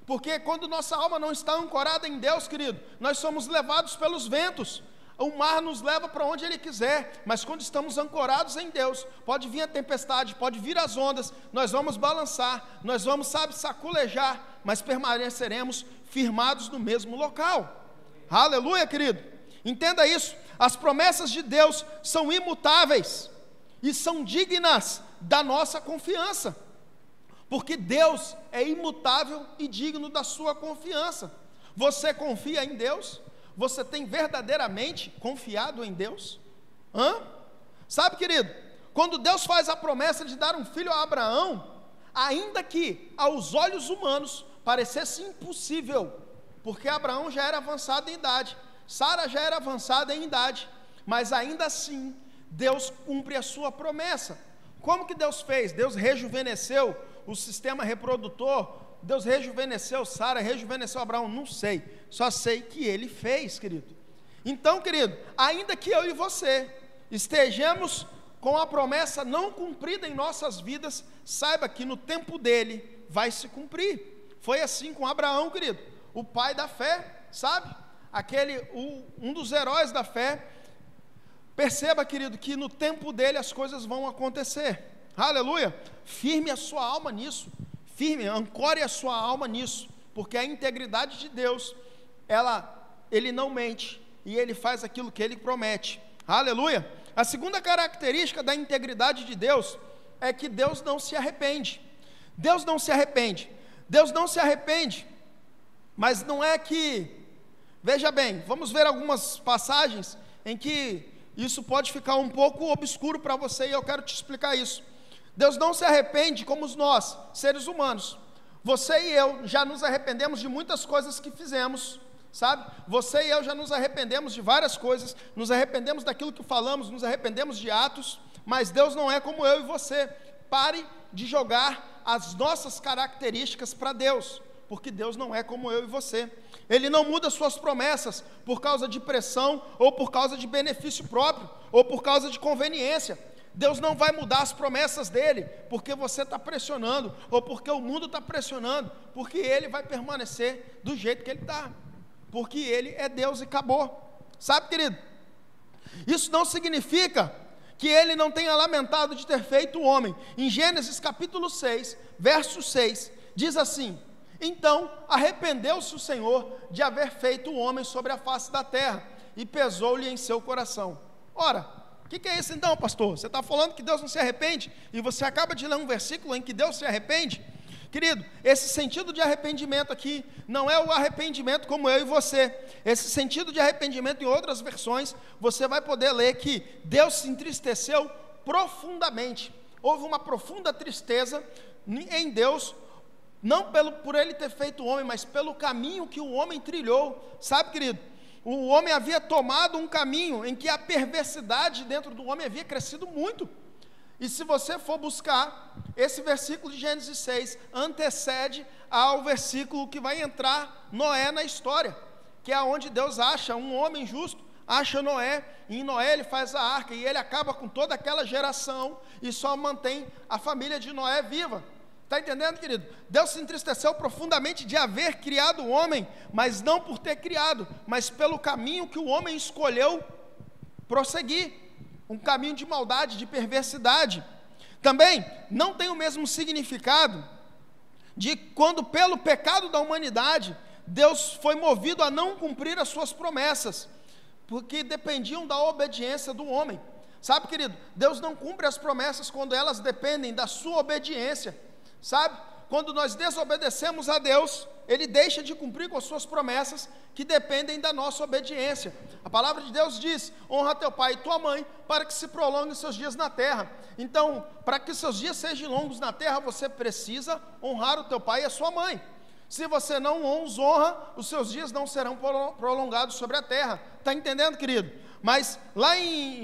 porque quando nossa alma não está ancorada em Deus, querido, nós somos levados pelos ventos. O mar nos leva para onde Ele quiser, mas quando estamos ancorados em Deus, pode vir a tempestade, pode vir as ondas, nós vamos balançar, nós vamos, saculejar, mas permaneceremos firmados no mesmo local. Aleluia, querido. Entenda isso, as promessas de Deus são imutáveis e são dignas da nossa confiança, porque Deus é imutável e digno da sua confiança. Você confia em Deus? Você tem verdadeiramente confiado em Deus? Sabe, querido, quando Deus faz a promessa de dar um filho a Abraão, ainda que aos olhos humanos parecesse impossível, porque Abraão já era avançado em idade, Sara já era avançada em idade, mas ainda assim, Deus cumpre a sua promessa. Como que Deus fez? Deus rejuvenesceu o sistema reprodutor, Deus rejuvenesceu Sara, rejuvenesceu Abraão, não sei, só sei que Ele fez, querido. Então, querido, ainda que eu e você estejamos com a promessa não cumprida em nossas vidas, saiba que no tempo dele vai se cumprir. Foi assim com Abraão, querido, o pai da fé, sabe? Um dos heróis da fé. Perceba, querido, que no tempo dele as coisas vão acontecer. Aleluia! Firme a sua alma nisso. Firme, ancore a sua alma nisso, porque a integridade de Deus, Ele não mente, e Ele faz aquilo que Ele promete. Aleluia! A segunda característica da integridade de Deus é que Deus não se arrepende. Deus não se arrepende. Deus não se arrepende, mas não é que, veja bem, vamos ver algumas passagens em que isso pode ficar um pouco obscuro para você, e eu quero te explicar isso. Deus não se arrepende como nós, seres humanos. Você e eu já nos arrependemos de muitas coisas que fizemos, sabe? Você e eu já nos arrependemos de várias coisas, nos arrependemos daquilo que falamos, nos arrependemos de atos, mas Deus não é como eu e você. Pare de jogar as nossas características para Deus, porque Deus não é como eu e você. Ele não muda suas promessas por causa de pressão, ou por causa de benefício próprio, ou por causa de conveniência. Deus não vai mudar as promessas dele, porque você está pressionando, ou porque o mundo está pressionando, porque ele vai permanecer do jeito que ele está, porque ele é Deus e acabou. Sabe, querido, isso não significa que ele não tenha lamentado de ter feito o homem. Em Gênesis capítulo 6, verso 6, diz assim: então arrependeu-se o Senhor de haver feito o homem sobre a face da terra, e pesou-lhe em seu coração. Ora, o que é isso então, pastor? Você está falando que Deus não se arrepende, e você acaba de ler um versículo em que Deus se arrepende? Querido, esse sentido de arrependimento aqui, não é o arrependimento como eu e você. Esse sentido de arrependimento, em outras versões, você vai poder ler que Deus se entristeceu profundamente. Houve uma profunda tristeza em Deus, não por ele ter feito o homem, mas pelo caminho que o homem trilhou. Sabe, querido, o homem havia tomado um caminho em que a perversidade dentro do homem havia crescido muito. E se você for buscar, esse versículo de Gênesis 6 antecede ao versículo que vai entrar Noé na história, que é onde Deus acha um homem justo, acha Noé, e em Noé ele faz a arca, e ele acaba com toda aquela geração, e só mantém a família de Noé viva. Está entendendo, querido? Deus se entristeceu profundamente de haver criado o homem, mas não por ter criado, mas pelo caminho que o homem escolheu prosseguir, um caminho de maldade, de perversidade. Também não tem o mesmo significado de quando, pelo pecado da humanidade, Deus foi movido a não cumprir as suas promessas, porque dependiam da obediência do homem. Sabe, querido, Deus não cumpre as promessas quando elas dependem da sua obediência. Sabe, quando nós desobedecemos a Deus, Ele deixa de cumprir com as suas promessas, que dependem da nossa obediência. A palavra de Deus diz: honra teu pai e tua mãe, para que se prolonguem os seus dias na terra. Então, para que seus dias sejam longos na terra, você precisa honrar o teu pai e a sua mãe. Se você não os honra, os seus dias não serão prolongados sobre a terra. Está entendendo, querido? Mas lá em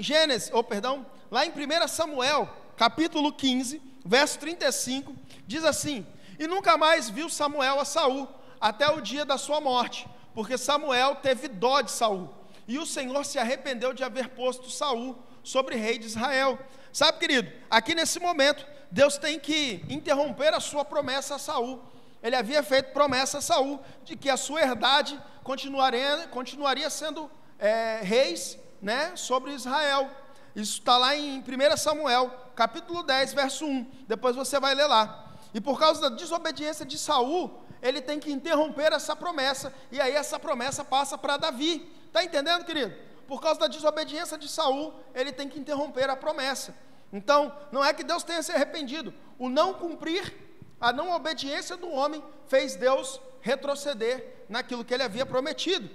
lá em 1 Samuel, capítulo 15, verso 35, diz assim: e nunca mais viu Samuel a Saul, até o dia da sua morte, porque Samuel teve dó de Saul, e o Senhor se arrependeu de haver posto Saul sobre rei de Israel. Sabe, querido, aqui nesse momento, Deus tem que interromper a sua promessa a Saul. Ele havia feito promessa a Saul de que a sua herdade continuaria sendo reis, né, sobre Israel. Isso está lá em 1 Samuel, capítulo 10, verso 1. Depois você vai ler lá. E por causa da desobediência de Saul, ele tem que interromper essa promessa, e aí essa promessa passa para Davi. Está entendendo, querido? Por causa da desobediência de Saul, ele tem que interromper a promessa. Então, não é que Deus tenha se arrependido. O não cumprir, a não obediência do homem, fez Deus retroceder naquilo que ele havia prometido.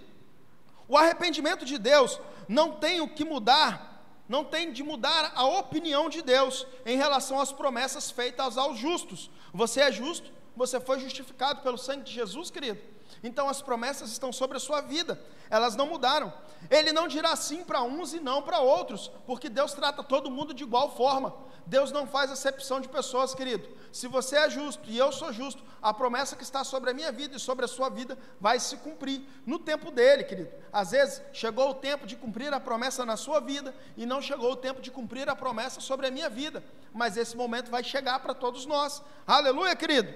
O arrependimento de Deus não tem o que mudar, não tem de mudar a opinião de Deus em relação às promessas feitas aos justos. Você é justo, você foi justificado pelo sangue de Jesus, querido. Então as promessas estão sobre a sua vida, elas não mudaram. Ele não dirá sim para uns e não para outros, porque Deus trata todo mundo de igual forma. Deus não faz acepção de pessoas, querido. Se você é justo e eu sou justo, a promessa que está sobre a minha vida e sobre a sua vida vai se cumprir no tempo dele, querido. Às vezes chegou o tempo de cumprir a promessa na sua vida e não chegou o tempo de cumprir a promessa sobre a minha vida, mas esse momento vai chegar para todos nós. Aleluia, querido.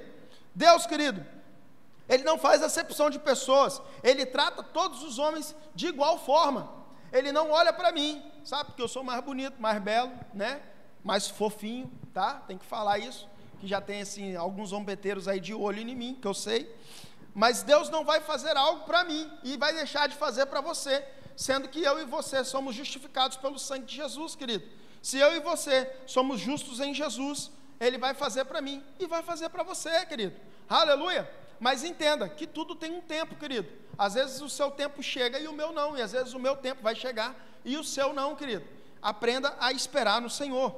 Deus, querido, Ele não faz acepção de pessoas, Ele trata todos os homens de igual forma. Ele não olha para mim, sabe, porque eu sou mais bonito, mais belo, né, mais fofinho, tá, tem que falar isso, que já tem assim, alguns zombeteiros aí de olho em mim, que eu sei, mas Deus não vai fazer algo para mim, e vai deixar de fazer para você, sendo que eu e você somos justificados pelo sangue de Jesus, querido. Se eu e você somos justos em Jesus, Ele vai fazer para mim, e vai fazer para você, querido, aleluia. Mas entenda que tudo tem um tempo, querido. Às vezes o seu tempo chega e o meu não, e às vezes o meu tempo vai chegar e o seu não, querido. Aprenda a esperar no Senhor.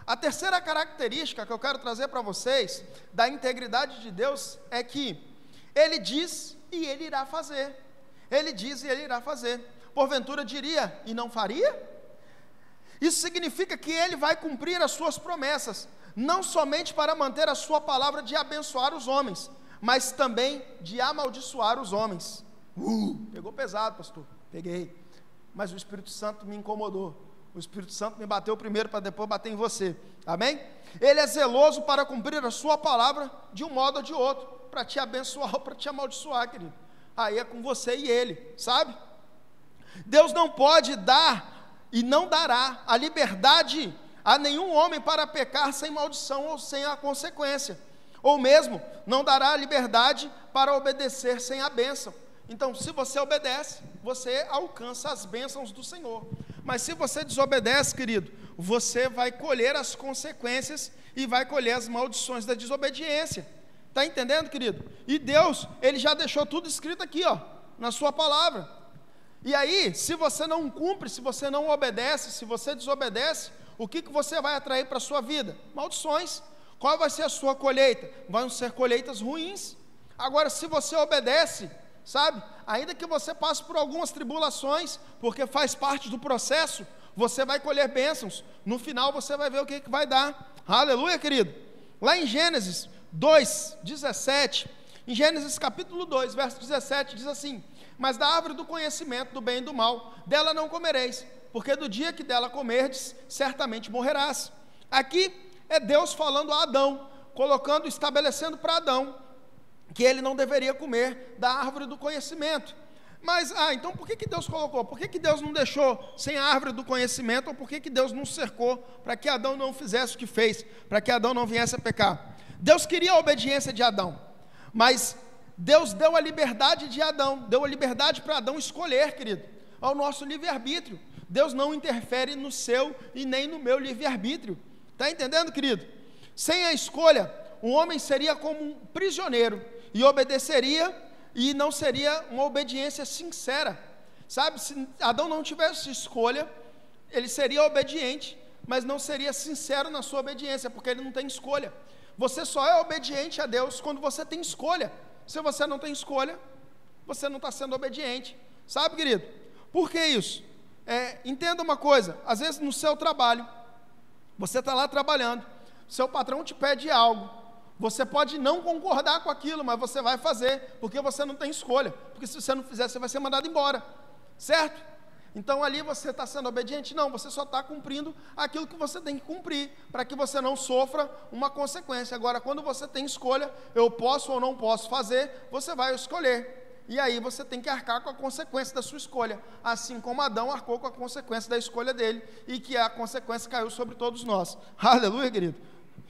A terceira característica que eu quero trazer para vocês da integridade de Deus é que Ele diz e Ele irá fazer. Ele diz e Ele irá fazer. Porventura diria e não faria? Isso significa que Ele vai cumprir as suas promessas, não somente para manter a sua palavra de abençoar os homens, mas também de amaldiçoar os homens. Pegou pesado, pastor, peguei, mas o Espírito Santo me incomodou, o Espírito Santo me bateu primeiro para depois bater em você, amém? Ele é zeloso para cumprir a sua palavra de um modo ou de outro, para te abençoar ou para te amaldiçoar, querido, aí é com você e Ele, sabe? Deus não pode dar e não dará a liberdade a nenhum homem para pecar sem maldição ou sem a consequência, ou mesmo não dará a liberdade para obedecer sem a bênção. Então, se você obedece, você alcança as bênçãos do Senhor, mas se você desobedece, querido, você vai colher as consequências e vai colher as maldições da desobediência. Está entendendo, querido? E Deus, Ele já deixou tudo escrito aqui, ó, na sua palavra. E aí, se você não cumpre, se você não obedece, se você desobedece, o que você vai atrair para a sua vida? Maldições. Qual vai ser a sua colheita? Vão ser colheitas ruins. Agora, se você obedece, sabe, ainda que você passe por algumas tribulações, porque faz parte do processo, você vai colher bênçãos. No final você vai ver o que vai dar. Aleluia, querido. Lá em Gênesis 2:17, em Gênesis capítulo 2, verso 17, diz assim: mas da árvore do conhecimento do bem e do mal, dela não comereis, porque do dia que dela comerdes, certamente morrerás. Aqui é Deus falando a Adão, estabelecendo para Adão, que ele não deveria comer da árvore do conhecimento. Mas, então por que Deus colocou? Por que Deus não deixou sem a árvore do conhecimento? Ou por que Deus não cercou para que Adão não fizesse o que fez? Para que Adão não viesse a pecar? Deus queria a obediência de Adão, mas Deus deu a liberdade de Adão, deu a liberdade para Adão escolher, querido, ao nosso livre-arbítrio. Deus não interfere no seu e nem no meu livre-arbítrio. Está entendendo, querido? Sem a escolha, o homem seria como um prisioneiro e obedeceria, e não seria uma obediência sincera, sabe? Se Adão não tivesse escolha, ele seria obediente, mas não seria sincero na sua obediência, porque ele não tem escolha. Você só é obediente a Deus quando você tem escolha. Se você não tem escolha, você não está sendo obediente, sabe, querido? Por que isso? Entenda uma coisa, às vezes no seu trabalho, você está lá trabalhando, seu patrão te pede algo, você pode não concordar com aquilo, mas você vai fazer, porque você não tem escolha, porque se você não fizer, você vai ser mandado embora, certo? Então ali você está sendo obediente? Não, você só está cumprindo aquilo que você tem que cumprir, para que você não sofra uma consequência. Agora, quando você tem escolha, eu posso ou não posso fazer, você vai escolher. E aí você tem que arcar com a consequência da sua escolha, assim como Adão arcou com a consequência da escolha dele, e que a consequência caiu sobre todos nós. Aleluia, querido.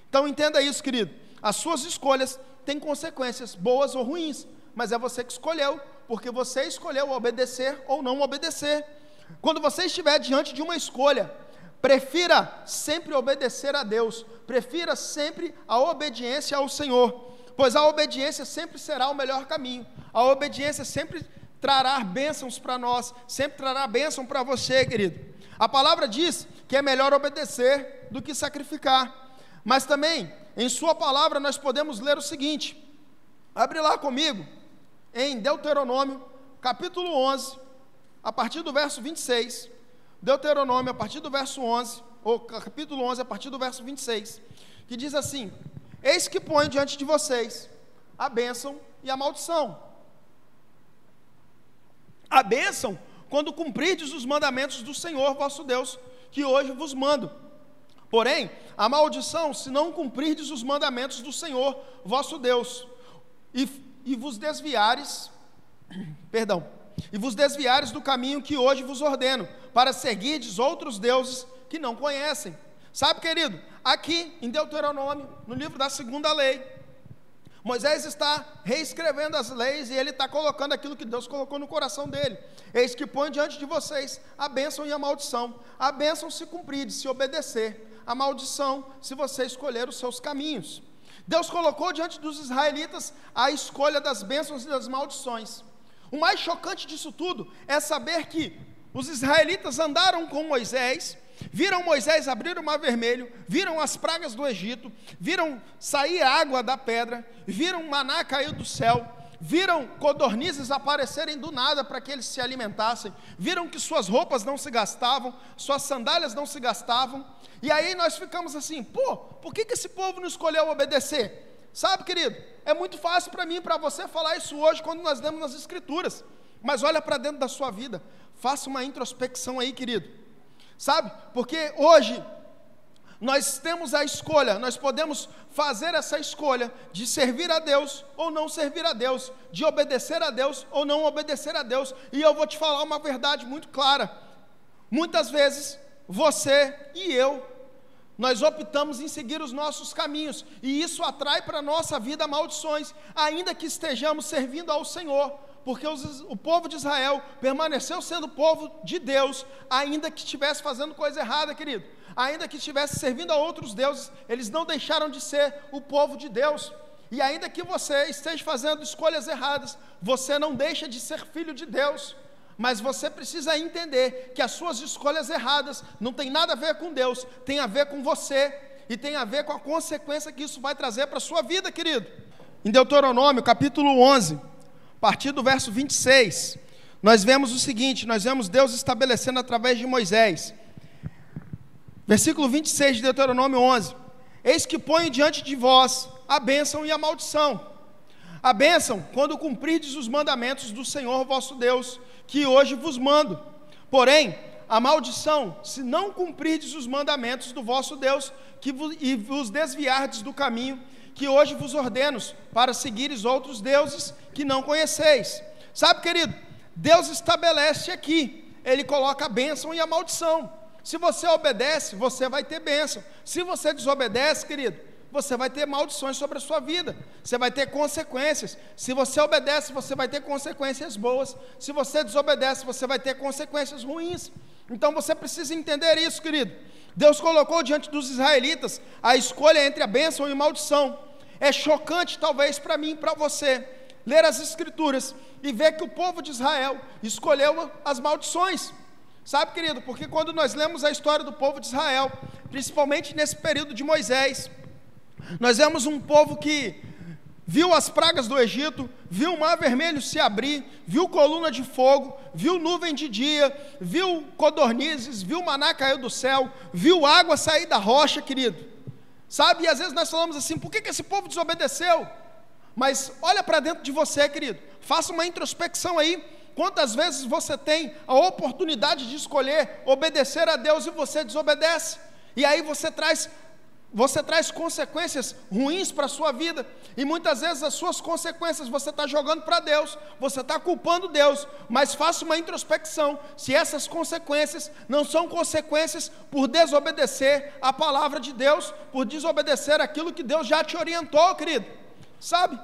Então entenda isso, querido. As suas escolhas têm consequências, boas ou ruins, mas é você que escolheu, porque você escolheu obedecer ou não obedecer. Quando você estiver diante de uma escolha, prefira sempre obedecer a Deus, prefira sempre a obediência ao Senhor, pois a obediência sempre será o melhor caminho. A obediência sempre trará bênçãos para nós, sempre trará bênção para você, querido. A palavra diz que é melhor obedecer do que sacrificar, mas também, em sua palavra, nós podemos ler o seguinte, abre lá comigo, em Deuteronômio, capítulo 11, a partir do verso 26, Deuteronômio, a partir do verso 11, ou capítulo 11, a partir do verso 26, que diz assim: eis que ponho diante de vocês a bênção e a maldição. A bênção, quando cumprirdes os mandamentos do Senhor vosso Deus, que hoje vos mando. Porém, a maldição, se não cumprirdes os mandamentos do Senhor vosso Deus, e vos desviares do caminho que hoje vos ordeno, para seguirdes outros deuses que não conhecem. Sabe, querido, aqui em Deuteronômio, no livro da segunda lei, Moisés está reescrevendo as leis, e ele está colocando aquilo que Deus colocou no coração dele. Eis que põe diante de vocês a bênção e a maldição. A bênção se cumprir, se obedecer. A maldição, se você escolher os seus caminhos. Deus colocou diante dos israelitas a escolha das bênçãos e das maldições. O mais chocante disso tudo é saber que os israelitas andaram com Moisés, viram Moisés abrir o mar vermelho, viram as pragas do Egito, viram sair água da pedra, viram maná cair do céu, viram codornizes aparecerem do nada para que eles se alimentassem, viram que suas roupas não se gastavam, suas sandálias não se gastavam, e aí nós ficamos assim, por que esse povo não escolheu obedecer? Sabe, querido, é muito fácil para mim e para você falar isso hoje, quando nós lemos nas Escrituras, mas olha para dentro da sua vida, faça uma introspecção aí, querido, sabe, porque hoje nós temos a escolha, nós podemos fazer essa escolha de servir a Deus ou não servir a Deus, de obedecer a Deus ou não obedecer a Deus, e eu vou te falar uma verdade muito clara, muitas vezes, você e eu, nós optamos em seguir os nossos caminhos, e isso atrai para a nossa vida maldições, ainda que estejamos servindo ao Senhor, porque o povo de Israel permaneceu sendo povo de Deus, ainda que estivesse fazendo coisa errada, querido, ainda que estivesse servindo a outros deuses, eles não deixaram de ser o povo de Deus, e ainda que você esteja fazendo escolhas erradas, você não deixa de ser filho de Deus, mas você precisa entender que as suas escolhas erradas não tem nada a ver com Deus, tem a ver com você, e tem a ver com a consequência que isso vai trazer para a sua vida, querido. Em Deuteronômio, capítulo 11, a partir do verso 26, nós vemos o seguinte, nós vemos Deus estabelecendo através de Moisés, versículo 26 de Deuteronômio 11, eis que ponho diante de vós a bênção e a maldição. A bênção, quando cumprirdes os mandamentos do Senhor vosso Deus, que hoje vos mando. Porém, a maldição, se não cumprirdes os mandamentos do vosso Deus, e vos desviardes do caminho que hoje vos ordeno, para seguires outros deuses que não conheceis. Sabe, querido, Deus estabelece aqui, Ele coloca a bênção e a maldição. Se você obedece, você vai ter bênção. Se você desobedece, querido, você vai ter maldições sobre a sua vida, você vai ter consequências. Se você obedece, você vai ter consequências boas. Se você desobedece, você vai ter consequências ruins. Então você precisa entender isso, querido. Deus colocou diante dos israelitas a escolha entre a bênção e a maldição. É chocante, talvez, para mim e para você, ler as Escrituras e ver que o povo de Israel escolheu as maldições. Sabe, querido, porque quando nós lemos a história do povo de Israel, principalmente nesse período de Moisés, nós vemos um povo que viu as pragas do Egito, viu o mar vermelho se abrir, viu coluna de fogo, viu nuvem de dia, viu codornizes, viu maná cair do céu, viu água sair da rocha, querido. Sabe, e às vezes nós falamos assim, por que esse povo desobedeceu? Mas olha para dentro de você, querido, faça uma introspecção aí, quantas vezes você tem a oportunidade de escolher obedecer a Deus e você desobedece? E aí você traz consequências ruins para a sua vida, e muitas vezes as suas consequências você está jogando para Deus, você está culpando Deus, mas faça uma introspecção, se essas consequências não são consequências por desobedecer a palavra de Deus, por desobedecer aquilo que Deus já te orientou, querido, sabe?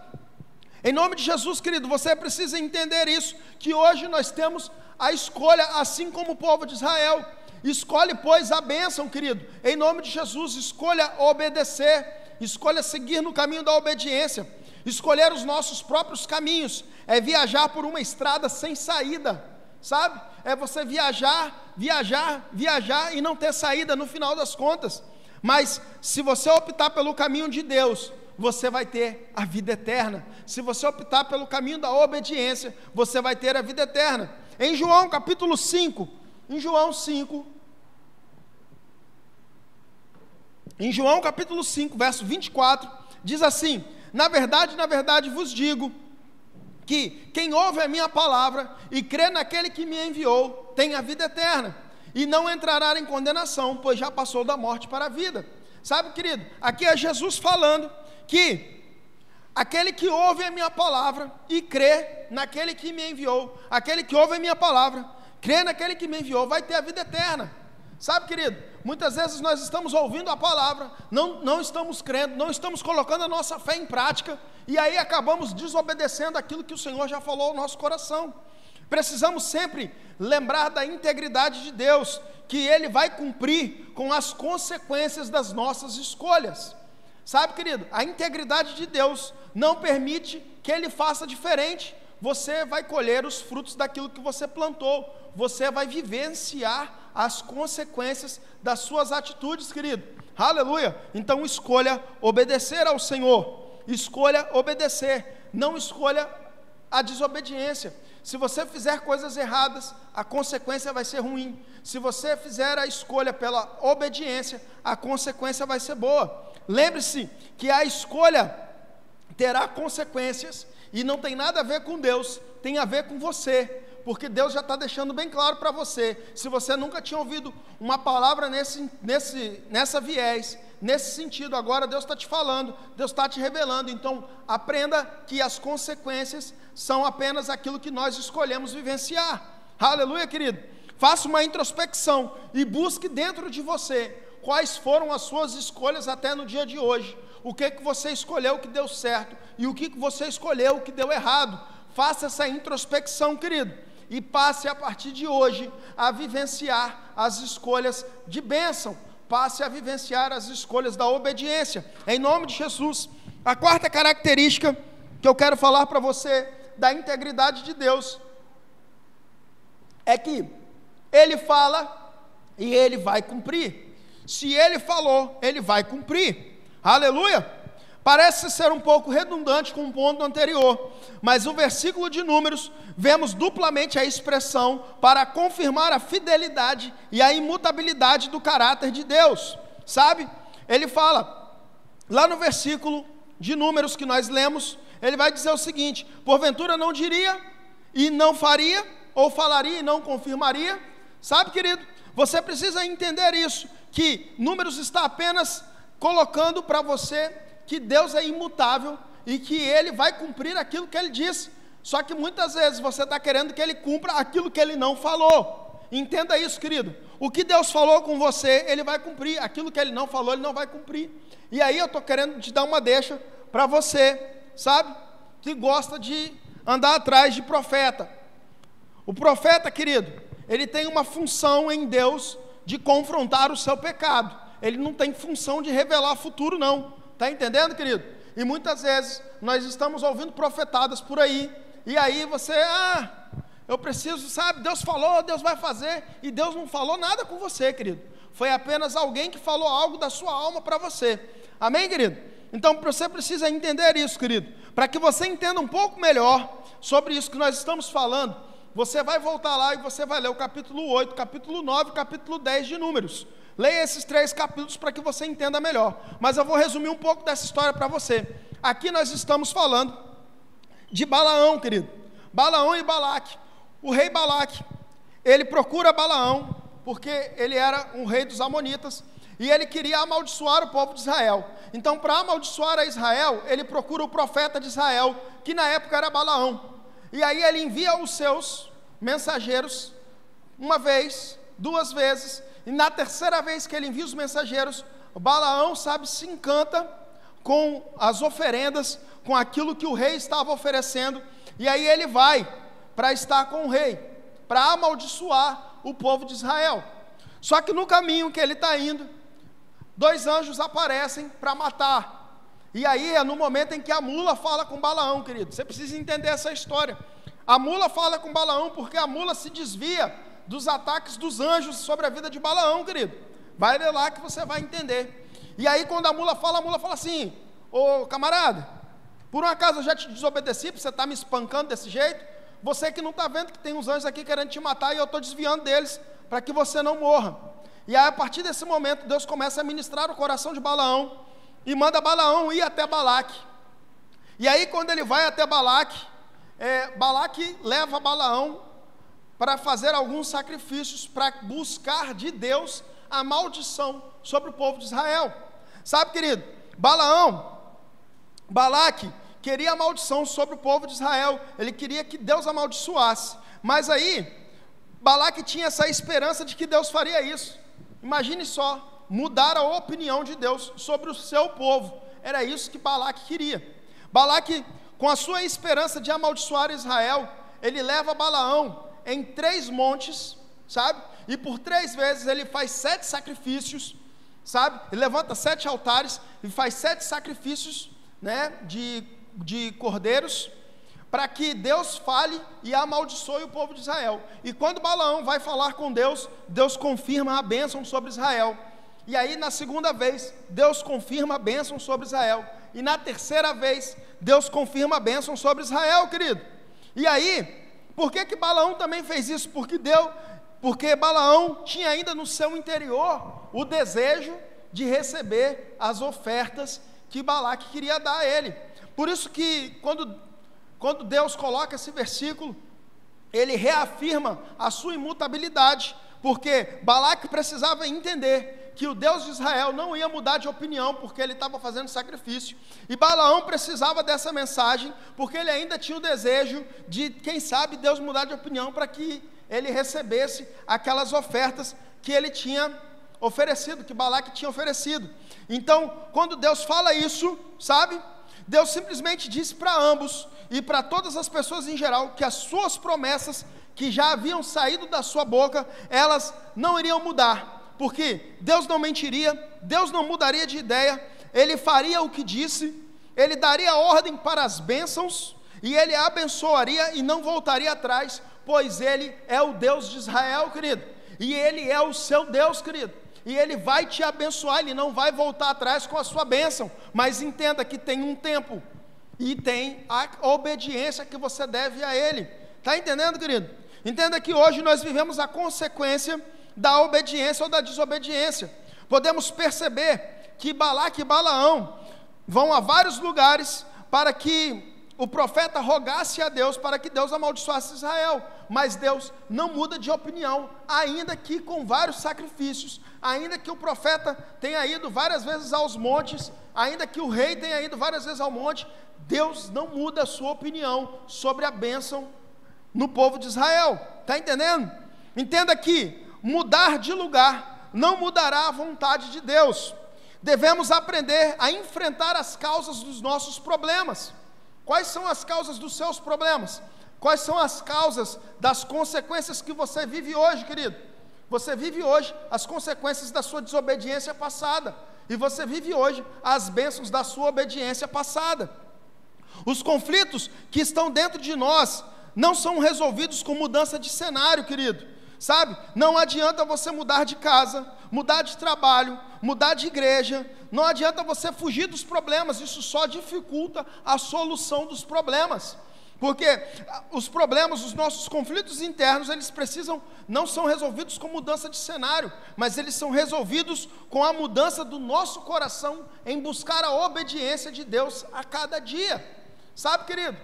Em nome de Jesus, querido, você precisa entender isso, que hoje nós temos a escolha, assim como o povo de Israel. Escolhe, pois, a bênção, querido, em nome de Jesus. Escolha obedecer, escolha seguir no caminho da obediência, escolher os nossos próprios caminhos, é viajar por uma estrada sem saída, sabe? É você viajar e não ter saída no final das contas. Mas se você optar pelo caminho de Deus, você vai ter a vida eterna. Se você optar pelo caminho da obediência, você vai ter a vida eterna. Em João capítulo 5, em João capítulo 5, verso 24, diz assim: na verdade vos digo, que quem ouve a minha palavra e crê naquele que me enviou, tem a vida eterna, e não entrará em condenação, pois já passou da morte para a vida. Sabe, querido, aqui é Jesus falando que aquele que ouve a minha palavra e crê naquele que me enviou, aquele que ouve a minha palavra, crê naquele que me enviou, vai ter a vida eterna. Sabe, querido, muitas vezes nós estamos ouvindo a palavra, não estamos crendo, não estamos colocando a nossa fé em prática, e aí acabamos desobedecendo aquilo que o Senhor já falou ao nosso coração. Precisamos sempre lembrar da integridade de Deus, que Ele vai cumprir com as consequências das nossas escolhas. Sabe, querido, a integridade de Deus não permite que Ele faça diferente. Você vai colher os frutos daquilo que você plantou, você vai vivenciar as consequências das suas atitudes, querido. Aleluia! Então escolha obedecer ao Senhor, escolha obedecer, não escolha a desobediência. Se você fizer coisas erradas, a consequência vai ser ruim. Se você fizer a escolha pela obediência, a consequência vai ser boa. Lembre-se que a escolha terá consequências, e não tem nada a ver com Deus, tem a ver com você, porque Deus já está deixando bem claro para você. Se você nunca tinha ouvido uma palavra nessa viés, nesse sentido, agora Deus está te falando, Deus está te revelando. Então aprenda que as consequências são apenas aquilo que nós escolhemos vivenciar. Aleluia, querido. Faça uma introspecção e busque dentro de você quais foram as suas escolhas até no dia de hoje. O que você escolheu que deu certo e o que você escolheu que deu errado. Faça essa introspecção, querido, e passe a partir de hoje a vivenciar as escolhas de bênção, passe a vivenciar as escolhas da obediência, em nome de Jesus. A quarta característica que eu quero falar para você da integridade de Deus é que Ele fala e Ele vai cumprir. Se Ele falou, Ele vai cumprir. Aleluia! Parece ser um pouco redundante com o ponto anterior, mas o versículo de Números, vemos duplamente a expressão para confirmar a fidelidade e a imutabilidade do caráter de Deus, sabe? Ele fala, lá no versículo de Números que nós lemos, ele vai dizer o seguinte: porventura não diria e não faria, ou falaria e não confirmaria? Sabe, querido, você precisa entender isso, que Números está apenas colocando para você que Deus é imutável e que Ele vai cumprir aquilo que Ele disse. Só que muitas vezes você está querendo que Ele cumpra aquilo que Ele não falou. Entenda isso, querido. O que Deus falou com você, Ele vai cumprir. Aquilo que Ele não falou, Ele não vai cumprir. E aí eu estou querendo te dar uma deixa para você, sabe, que gosta de andar atrás de profeta. O profeta, querido, ele tem uma função em Deus de confrontar o seu pecado. Ele não tem função de revelar futuro, não. Está entendendo, querido? E muitas vezes nós estamos ouvindo profetadas por aí, e aí você, eu preciso, sabe, Deus falou, Deus vai fazer, e Deus não falou nada com você, querido. Foi apenas alguém que falou algo da sua alma para você. Amém, querido? Então você precisa entender isso, querido. Para que você entenda um pouco melhor sobre isso que nós estamos falando, você vai voltar lá e você vai ler o capítulo 8, capítulo 9, capítulo 10 de Números. Leia esses 3 capítulos para que você entenda melhor. Mas eu vou resumir um pouco dessa história para você. Aqui nós estamos falando de Balaão, querido. Balaão e Balaque. o rei Balaque, ele procura Balaão, porque ele era um rei dos amonitas, e ele queria amaldiçoar o povo de Israel. Então, para amaldiçoar a Israel, ele procura o profeta de Israel, que na época era Balaão. E aí ele envia os seus mensageiros, uma vez, duas vezes, e na terceira vez que ele envia os mensageiros, Balaão, se encanta com as oferendas, com aquilo que o rei estava oferecendo, e aí ele vai para estar com o rei, para amaldiçoar o povo de Israel. Só que no caminho que ele está indo, 2 anjos aparecem para matar. E aí é no momento em que a mula fala com Balaão, querido. Você precisa entender essa história. A mula fala com Balaão porque a mula se desvia dos ataques dos anjos sobre a vida de Balaão, querido. Vai ler lá que você vai entender. E aí quando a mula fala assim: ô camarada, por um acaso eu já te desobedeci, porque você está me espancando desse jeito? Você que não está vendo que tem uns anjos aqui querendo te matar e eu estou desviando deles para que você não morra. E aí a partir desse momento Deus começa a ministrar o coração de Balaão e manda Balaão ir até Balaque. E aí quando ele vai até Balaque, Balaque leva Balaão para fazer alguns sacrifícios, para buscar de Deus a maldição sobre o povo de Israel. Sabe, querido, Balaque queria a maldição sobre o povo de Israel, ele queria que Deus amaldiçoasse, mas aí, Balaque tinha essa esperança de que Deus faria isso. Imagine só, mudar a opinião de Deus sobre o seu povo, era isso que Balaque queria. Balaque, com a sua esperança de amaldiçoar Israel, ele leva Balaão em 3 montes, sabe, e por 3 vezes ele faz 7 sacrifícios, sabe, ele levanta 7 altares e faz 7 sacrifícios, né, de cordeiros, para que Deus fale e amaldiçoe o povo de Israel. E quando Balaão vai falar com Deus, Deus confirma a bênção sobre Israel. E aí na segunda vez, Deus confirma a bênção sobre Israel. E na terceira vez, Deus confirma a bênção sobre Israel, querido. E aí, por que Balaão também fez isso? Porque Balaão tinha ainda no seu interior o desejo de receber as ofertas que Balaque queria dar a ele. Por isso que quando Deus coloca esse versículo, ele reafirma a sua imutabilidade, porque Balaque precisava entender que o Deus de Israel não ia mudar de opinião, porque ele estava fazendo sacrifício, e Balaão precisava dessa mensagem, porque ele ainda tinha o desejo de, quem sabe, Deus mudar de opinião, para que ele recebesse aquelas ofertas que ele tinha oferecido, que Balaque tinha oferecido. Então, quando Deus fala isso, sabe, Deus simplesmente disse para ambos, e para todas as pessoas em geral, que as suas promessas, que já haviam saído da sua boca, elas não iriam mudar, porque Deus não mentiria, Deus não mudaria de ideia, Ele faria o que disse, Ele daria ordem para as bênçãos, e Ele abençoaria e não voltaria atrás, pois Ele é o Deus de Israel, querido, e Ele é o seu Deus, querido, e Ele vai te abençoar, Ele não vai voltar atrás com a sua bênção, mas entenda que tem um tempo, e tem a obediência que você deve a Ele. Está entendendo, querido? Entenda que hoje nós vivemos a consequência da obediência ou da desobediência. Podemos perceber que Balaque e Balaão vão a vários lugares para que o profeta rogasse a Deus para que Deus amaldiçoasse Israel, mas Deus não muda de opinião, ainda que com vários sacrifícios, ainda que o profeta tenha ido várias vezes aos montes, ainda que o rei tenha ido várias vezes ao monte, Deus não muda a sua opinião sobre a bênção no povo de Israel. Está entendendo? Entenda que mudar de lugar não mudará a vontade de Deus. Devemos aprender a enfrentar as causas dos nossos problemas. Quais são as causas dos seus problemas? Quais são as causas das consequências que você vive hoje, querido? Você vive hoje as consequências da sua desobediência passada, e você vive hoje as bênçãos da sua obediência passada. Os conflitos que estão dentro de nós não são resolvidos com mudança de cenário, querido, sabe? Não adianta você mudar de casa, mudar de trabalho, mudar de igreja, não adianta você fugir dos problemas, isso só dificulta a solução dos problemas, porque os problemas, os nossos conflitos internos, eles não são resolvidos com mudança de cenário, mas eles são resolvidos com a mudança do nosso coração em buscar a obediência de Deus a cada dia. Sabe, querido,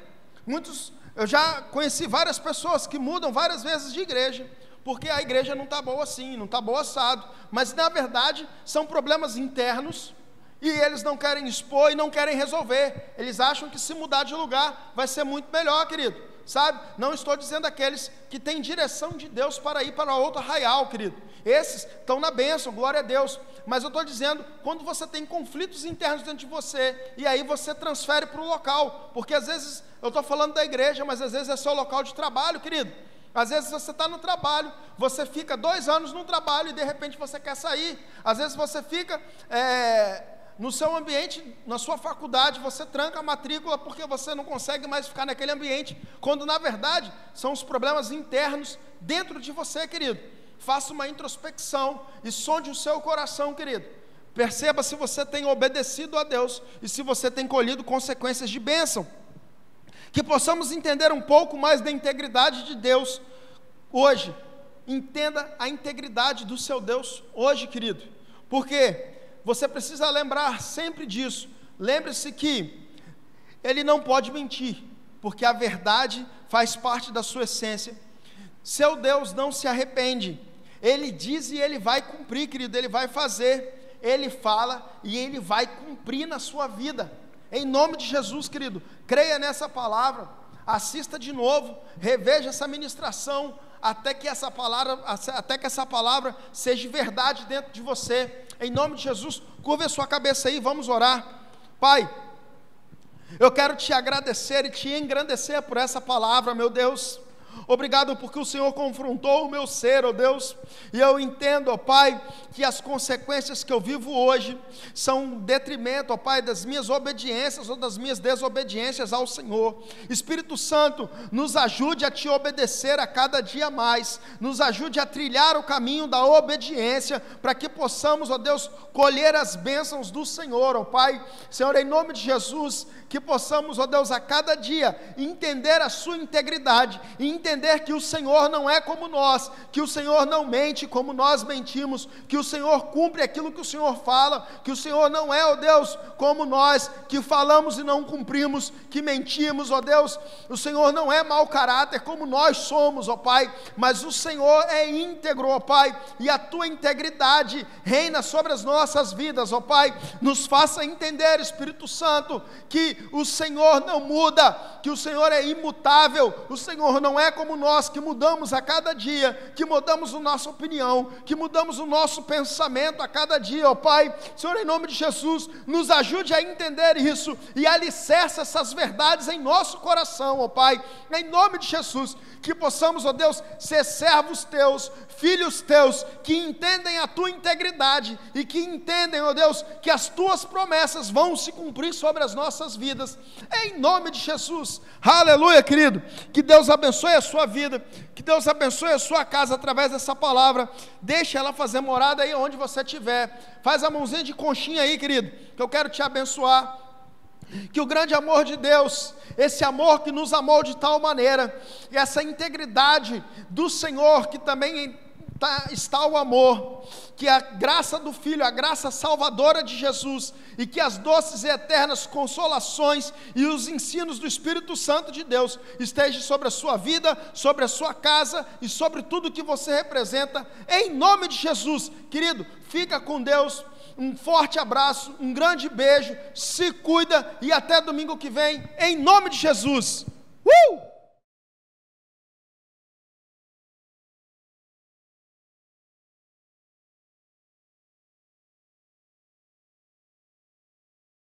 Eu já conheci várias pessoas que mudam várias vezes de igreja, porque a igreja não está boa assim, não está boa assado, mas na verdade são problemas internos, e eles não querem expor e não querem resolver, eles acham que se mudar de lugar vai ser muito melhor, querido, sabe? Não estou dizendo aqueles que têm direção de Deus para ir para outro arraial, querido, esses estão na bênção, glória a Deus, mas eu estou dizendo, quando você tem conflitos internos dentro de você, e aí você transfere para o local, porque às vezes, eu estou falando da igreja, mas às vezes é seu local de trabalho, querido. Às vezes você está no trabalho, você fica 2 anos no trabalho e de repente você quer sair. Às vezes você fica no seu ambiente, na sua faculdade, você tranca a matrícula porque você não consegue mais ficar naquele ambiente, quando na verdade são os problemas internos dentro de você, querido. Faça uma introspecção e sonde o seu coração, querido. Perceba se você tem obedecido a Deus e se você tem colhido consequências de bênção. Que possamos entender um pouco mais da integridade de Deus hoje. Entenda a integridade do seu Deus hoje, querido, porque você precisa lembrar sempre disso. Lembre-se que Ele não pode mentir, porque a verdade faz parte da sua essência. Seu Deus não se arrepende, Ele diz e Ele vai cumprir, querido, Ele vai fazer, Ele fala e Ele vai cumprir na sua vida. Em nome de Jesus, querido, creia nessa palavra, assista de novo, reveja essa ministração, até que essa palavra seja verdade dentro de você. Em nome de Jesus, curva a sua cabeça aí, vamos orar. Pai, eu quero te agradecer e te engrandecer por essa palavra, meu Deus. Obrigado porque o Senhor confrontou o meu ser, ó Deus, e eu entendo, ó Pai, que as consequências que eu vivo hoje são um detrimento, ó Pai, das minhas obediências ou das minhas desobediências ao Senhor. Espírito Santo, nos ajude a te obedecer a cada dia mais, nos ajude a trilhar o caminho da obediência, para que possamos, ó Deus, colher as bênçãos do Senhor, ó Pai. Senhor, em nome de Jesus, que possamos, ó Deus, a cada dia entender a sua integridade e entender que o Senhor não é como nós, que o Senhor não mente como nós mentimos, que o Senhor cumpre aquilo que o Senhor fala, que o Senhor não é, ó Deus, como nós, que falamos e não cumprimos, que mentimos, ó Deus. O Senhor não é mau caráter como nós somos, ó Pai, mas o Senhor é íntegro, ó Pai, e a tua integridade reina sobre as nossas vidas, ó Pai. Nos faça entender, Espírito Santo, que o Senhor não muda, que o Senhor é imutável, o Senhor não é como nós, que mudamos a cada dia, que mudamos a nossa opinião, que mudamos o nosso pensamento a cada dia, ó Pai. Senhor, em nome de Jesus, nos ajude a entender isso e alicerce essas verdades em nosso coração, ó Pai, em nome de Jesus, que possamos, ó Deus, ser servos teus, filhos teus, que entendem a tua integridade e que entendem, ó Deus, que as tuas promessas vão se cumprir sobre as nossas vidas, em nome de Jesus. Aleluia, querido. Que Deus abençoe a sua vida, que Deus abençoe a sua casa através dessa palavra. Deixa ela fazer morada aí onde você estiver. Faz a mãozinha de conchinha aí, querido, que eu quero te abençoar. Que o grande amor de Deus, esse amor que nos amou de tal maneira, e essa integridade do Senhor, que também está o amor, que a graça do Filho, a graça salvadora de Jesus, e que as doces e eternas consolações e os ensinos do Espírito Santo de Deus estejam sobre a sua vida, sobre a sua casa e sobre tudo que você representa, em nome de Jesus. Querido, fica com Deus. Um forte abraço, um grande beijo, se cuida e até domingo que vem, em nome de Jesus.